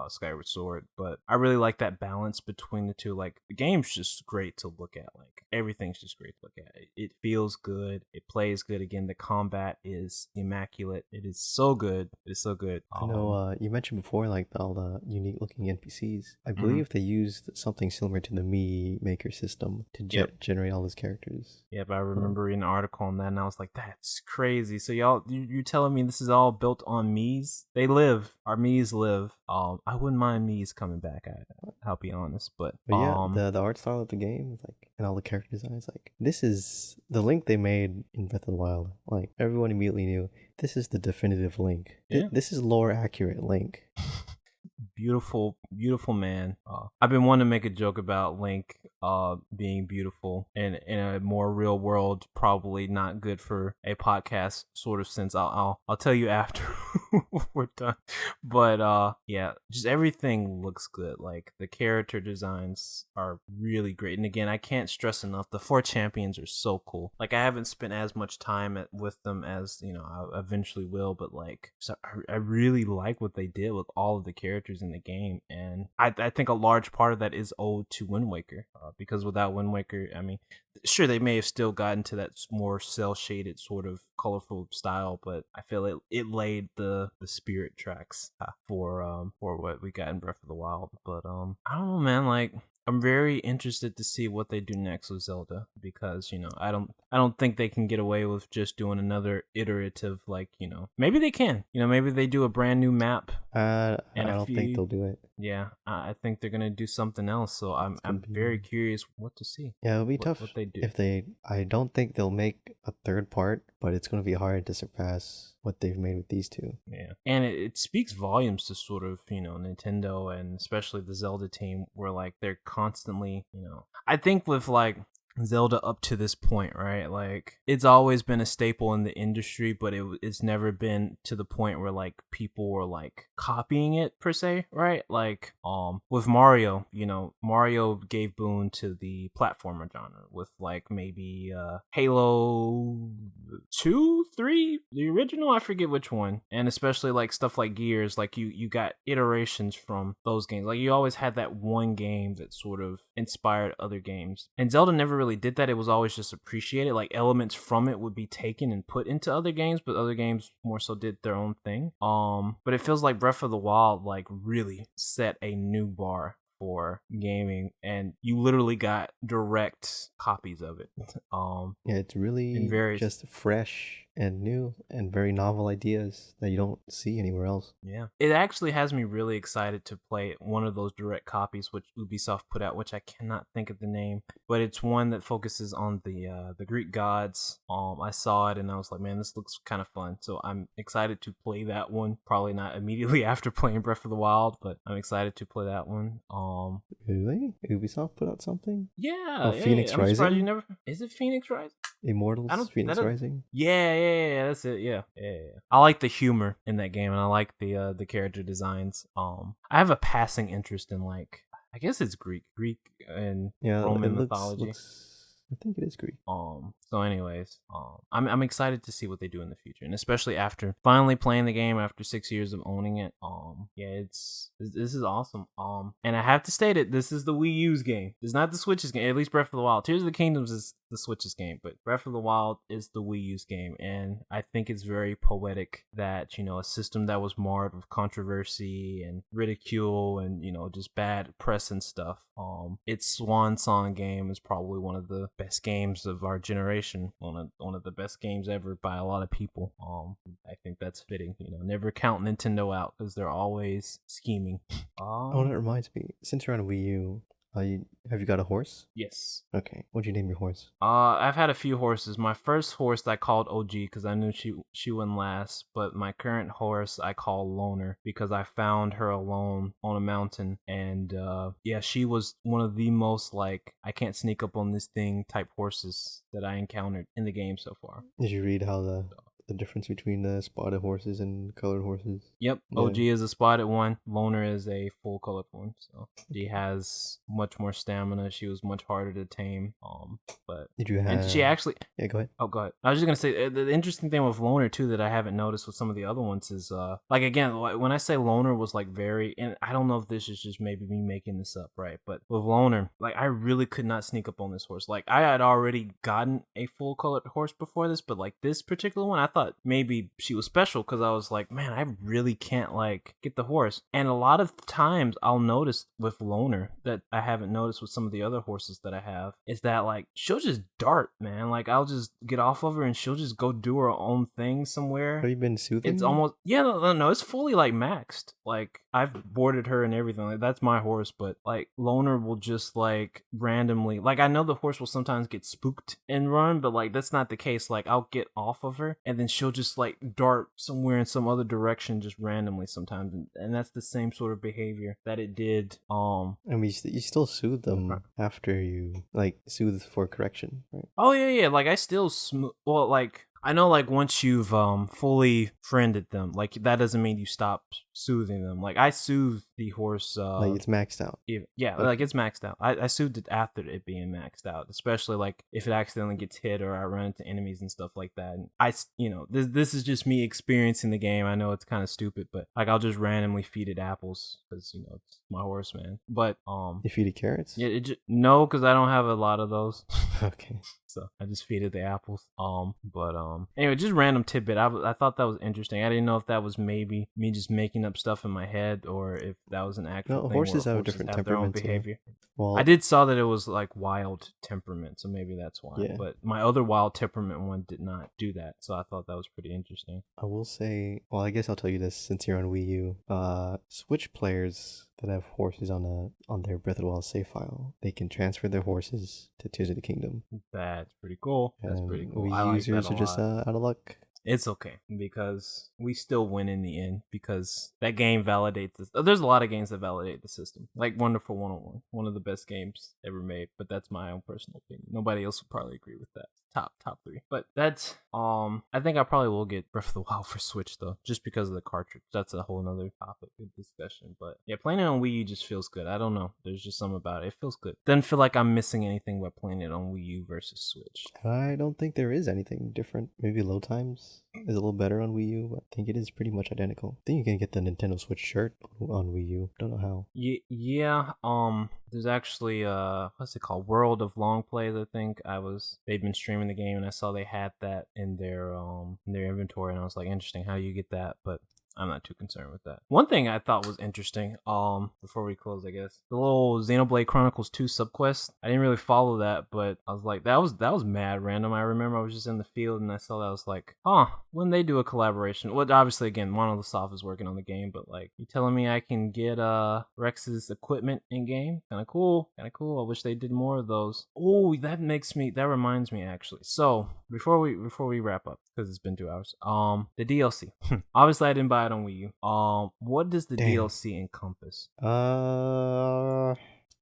Skyward Sword. But I really like that balance between the two. Like, the game's just great to look at. Like, everything's just great to look at. It feels good. It plays good. Again, the combat is immaculate. It is so good. It is so good. I know you mentioned before, like, all the unique looking NPCs. I believe they used something similar to the Mii Maker system to generate all those characters. Yep, I remember reading an article on that, and I was like, that's crazy. So you're telling me this is all built on Mii's? They live. Our Mii's live. I wouldn't mind Mii's coming back. I'll be honest, but yeah, the art style of the game is like, and all the character designs, like, this is the Link they made in Breath of the Wild. Like, everyone immediately knew this is the definitive Link. Yeah. This is lore accurate Link. Beautiful man. I've been wanting to make a joke about Link being beautiful and in a more real world, probably not good for a podcast sort of sense. I'll tell you after we're done. But yeah, just everything looks good. Like, the character designs are really great. And again, I can't stress enough, the 4 champions are so cool. Like, I haven't spent as much time with them as I eventually will, but like, so I really like what they did with all of the characters in the game, and I think a large part of that is owed to Wind Waker, because without Wind Waker, I mean, sure, they may have still gotten to that more cell shaded sort of colorful style, but I feel it laid the spirit tracks for what we got in Breath of the Wild. But I don't know, man, like, I'm very interested to see what they do next with Zelda, because I don't think they can get away with just doing another iterative, like, maybe they can, maybe they do a brand new map. I don't think they'll do it. Yeah, I think they're gonna do something else. So I'm very curious what to see. Yeah, it'll be tough what they do. I don't think they'll make a third part, but it's gonna be hard to surpass what they've made with these two. Yeah, and it speaks volumes to sort of Nintendo, and especially the Zelda team, where like they're constantly I think with like Zelda up to this point, right? Like, it's always been a staple in the industry, but it's never been to the point where like people were like copying it per se, right? Like, with Mario, Mario gave boon to the platformer genre with like maybe Halo 2, 3, the original, I forget which one, and especially like stuff like Gears, like you got iterations from those games. Like, you always had that one game that sort of inspired other games, and Zelda never really really did that. It was always just appreciated. Like elements from it would be taken and put into other games, but other games more so did their own thing. But it feels like Breath of the Wild like really set a new bar for gaming, and you literally got direct copies of it. Yeah, it's really just fresh and new and very novel ideas that you don't see anywhere else. Yeah, it actually has me really excited to play one of those direct copies which Ubisoft put out, which I cannot think of the name, but it's one that focuses on the Greek gods. I saw it and I was like, man, this looks kind of fun, so I'm excited to play that one. Probably not immediately after playing Breath of the Wild, but I'm excited to play that one. Really? Ubisoft put out something? Yeah. Phoenix I'm Rising? surprised you never. Is it Phoenix Rising? Immortals? Phoenix Rising? Yeah, that's it. Yeah. I like the humor in that game, and I like the character designs. I have a passing interest in, like, I guess it's Greek and Roman mythology. I think it is Greek. So anyways, I'm excited to see what they do in the future, and especially after finally playing the game after 6 years of owning it. Yeah, this is awesome. And I have to state it, this is the Wii U's game. It's not the Switch's game. At least Breath of the Wild. Tears of the Kingdoms is the Switch's game, but Breath of the Wild is the Wii U's game, and I think it's very poetic that, you know, a system that was marred with controversy and ridicule and, you know, just bad press and stuff. Its swan song game is probably one of the best games of our generation, one of the best games ever by a lot of people. I think that's fitting. You know, never count Nintendo out because they're always scheming. Oh, that reminds me. Since you're on Wii U, have you got a horse? Yes. Okay. What'd you name your horse? I've had a few horses. My first horse I called OG because I knew she wouldn't last. But my current horse I call Loner because I found her alone on a mountain, and yeah, she was one of the most like I can't sneak up on this thing type horses that I encountered in the game so far. Did you read how the difference between the spotted horses and colored horses? Yep. Yeah. OG is a spotted one. Loner is a full colored one. So she has much more stamina. She was much harder to tame. But did you have? And she actually. Yeah, go ahead. Oh, go ahead. I was just gonna say the interesting thing with Loner too that I haven't noticed with some of the other ones is like again when I say Loner was like very, and I don't know if this is just maybe me making this up, right? But with Loner, like I really could not sneak up on this horse. Like I had already gotten a full colored horse before this, but like this particular one, I thought maybe she was special because I was like, man, I really can't like get the horse. And a lot of times I'll notice with Loner that I haven't noticed with some of the other horses that I have is that like she'll just dart, man. Like I'll just get off of her and she'll just go do her own thing somewhere. Have you been soothing? It's almost no, it's fully like maxed. Like I've boarded her and everything. Like that's my horse, but like Loner will just like randomly, like I know the horse will sometimes get spooked and run, but like that's not the case. Like I'll get off of her and then she'll just like dart somewhere in some other direction just randomly sometimes, and that's the same sort of behavior that it did. And you still soothe them after you like soothe for correction, right? Oh yeah, like I still well, like I know, like once you've fully friended them, like that doesn't mean you stop soothing them. Like I soothe the horse, like it's maxed out. Yeah, okay. Like it's maxed out. I soothed it after it being maxed out, especially like if it accidentally gets hit or I run into enemies and stuff like that. And this is just me experiencing the game. I know it's kind of stupid, but like I'll just randomly feed it apples because it's my horse, man. But you feed it carrots? Yeah, no, because I don't have a lot of those. Okay. So I just feed it the apples. Anyway, just random tidbit. I thought that was interesting. I didn't know if that was maybe me just making up stuff in my head or if that was an actual thing. Horses have a different temperament. Behavior. Well, I did saw that it was like wild temperament, so maybe that's why. Yeah. But my other wild temperament one did not do that, so I thought that was pretty interesting. I will say, well, I guess I'll tell you this since you're on Wii U. Switch players that have horses on their Breath of the Wild save file, they can transfer their horses to Tears of the Kingdom. That's pretty cool. That's pretty cool. Wii users are just out of luck. It's okay because we still win in the end because that game validates this. There's a lot of games that validate the system, like Wonderful 101, one of the best games ever made. But that's my own personal opinion. Nobody else would probably agree with that. Top 3. But that's I think I probably will get Breath of the Wild for Switch though, just because of the cartridge. That's a whole nother topic of discussion. But yeah, playing it on Wii U just feels good. I don't know. There's just something about it. It feels good. Doesn't feel like I'm missing anything by playing it on Wii U versus Switch. I don't think there is anything different. Maybe load times. is a little better on Wii U, but I think it is pretty much identical. I think you can get the Nintendo Switch shirt on Wii U. Don't know how. Yeah. There's actually what's it called? World of Long Plays. I think they've been streaming the game, and I saw they had that in their inventory, and I was like, interesting. How do you get that? But I'm not too concerned with that. One thing I thought was interesting, before we close, I guess, the little Xenoblade Chronicles 2 subquest. I didn't really follow that, but I was like, that was mad random. I remember I was just in the field and I saw that. I was like, when they do a collaboration, well, obviously again, Monolith is working on the game, but like, you telling me I can get Rex's equipment in game? Kind of cool. I wish they did more of those. Oh, that reminds me actually. So before we wrap up, because it's been 2 hours, the DLC. Obviously I didn't buy it on Wii U. What does the DLC encompass?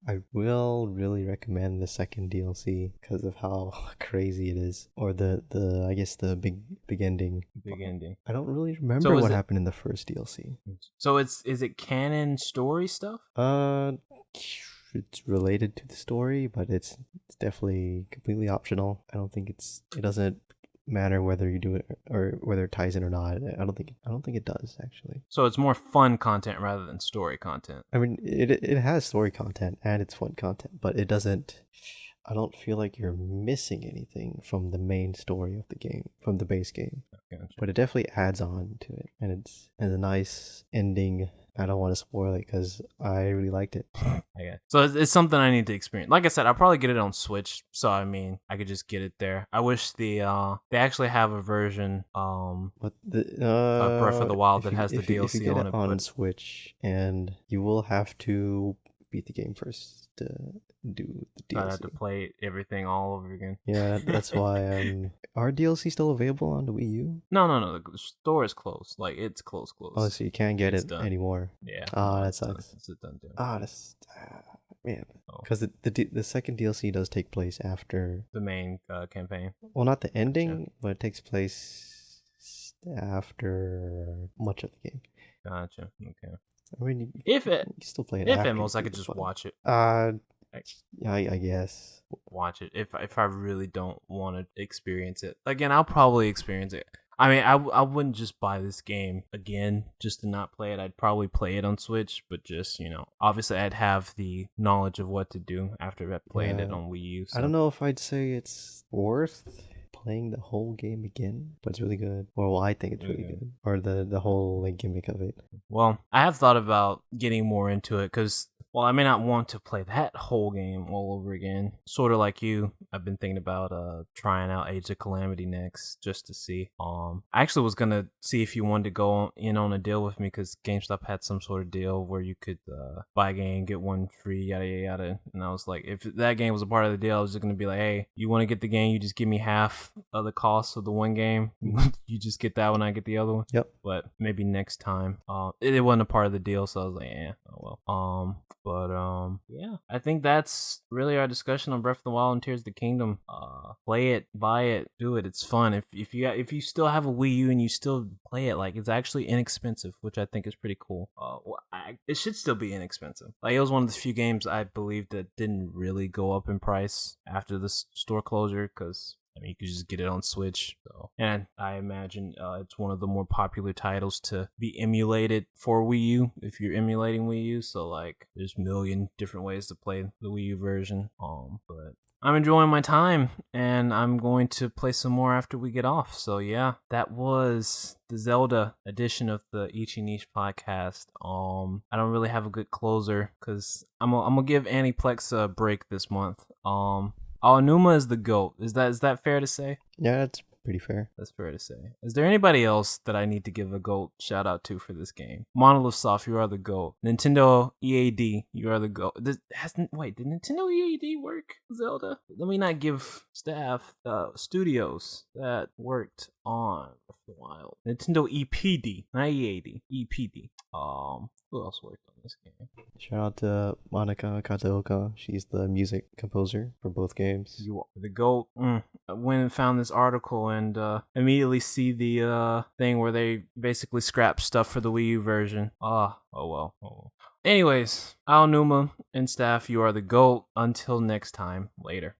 I will really recommend the second DLC because of how crazy it is, or the I guess the big ending. Big ending. I don't really remember what happened in the first DLC. So is it canon story stuff? It's related to the story, but it's definitely completely optional. I don't think it doesn't matter whether you do it or whether it ties in or not. I don't think it does actually. So it's more fun content rather than story content. I mean, it has story content and it's fun content, but it doesn't. I don't feel like you're missing anything from the main story of the game, from the base game. Gotcha. But it definitely adds on to it, and it's a nice ending. I don't want to spoil it because I really liked it. Okay. So it's something I need to experience. Like I said, I'll probably get it on Switch. So I mean, I could just get it there. I wish they actually have a version of Breath of the Wild that has the DLC if you get on it on Switch, and you will have to beat the game first to do the DLC. I have to play everything all over again. Yeah, that's why. Are DLC still available on the Wii U? No. The store is closed. Like, it's closed. Oh, so you can't get it anymore. Yeah. That sucks. It's a done deal. That's man. Because the second DLC does take place after the main campaign. Well, not the ending, but it takes place after much of the game. Gotcha. Okay. I mean, you can still play it. If at most, I could just watch it. Yeah, I guess. Watch it if I really don't want to experience it. Again, I'll probably experience it. I mean, I wouldn't just buy this game again just to not play it. I'd probably play it on Switch, but just, obviously I'd have the knowledge of what to do after playing it on Wii U. So. I don't know if I'd say it's worth playing the whole game again, but it's really good. Well, I think it's really good. Or the whole gimmick of it. Well, I have thought about getting more into it because, well, I may not want to play that whole game all over again. Sort of like you, I've been thinking about trying out Age of Calamity next just to see. I actually was gonna see if you wanted to go in on a deal with me because GameStop had some sort of deal where you could buy a game, get one free, yada yada yada. And I was like, if that game was a part of the deal, I was just gonna be like, hey, you want to get the game? You just give me half of the cost of the one game. You just get that one, I get the other one. Yep. But maybe next time. It wasn't a part of the deal, so I was like, oh well. Yeah, I think that's really our discussion on Breath of the Wild and Tears of the Kingdom. Play it, buy it, do it. It's fun. If you still have a Wii U and you still play it, like, it's actually inexpensive, which I think is pretty cool. It should still be inexpensive. Like, it was one of the few games I believe that didn't really go up in price after the store closure because, I mean, you could just get it on Switch. So. And I imagine it's one of the more popular titles to be emulated for Wii U if you're emulating Wii U. So, like, there's a million different ways to play the Wii U version. But I'm enjoying my time, and I'm going to play some more after we get off. So, yeah, that was the Zelda edition of the Ichi podcast. I don't really have a good closer because I'm gonna give Aniplex a break this month. Aonuma is the GOAT. Is that fair to say? Yeah, that's pretty fair. That's fair to say. Is there anybody else that I need to give a GOAT shout out to for this game? Monolith Soft, you are the GOAT. Nintendo EAD, you are the GOAT. Did Nintendo EAD work Zelda? Let me not give studios that worked on Breath of the Wild. Nintendo EPD, not EAD. EPD. Who else worked on this game? Shout out to Monika Kataoka. She's the music composer for both games. You are the GOAT. I went and found this article and immediately see the thing where they basically scrapped stuff for the Wii U version. Oh well. Anyways, Aonuma and staff, you are the GOAT. Until next time, later.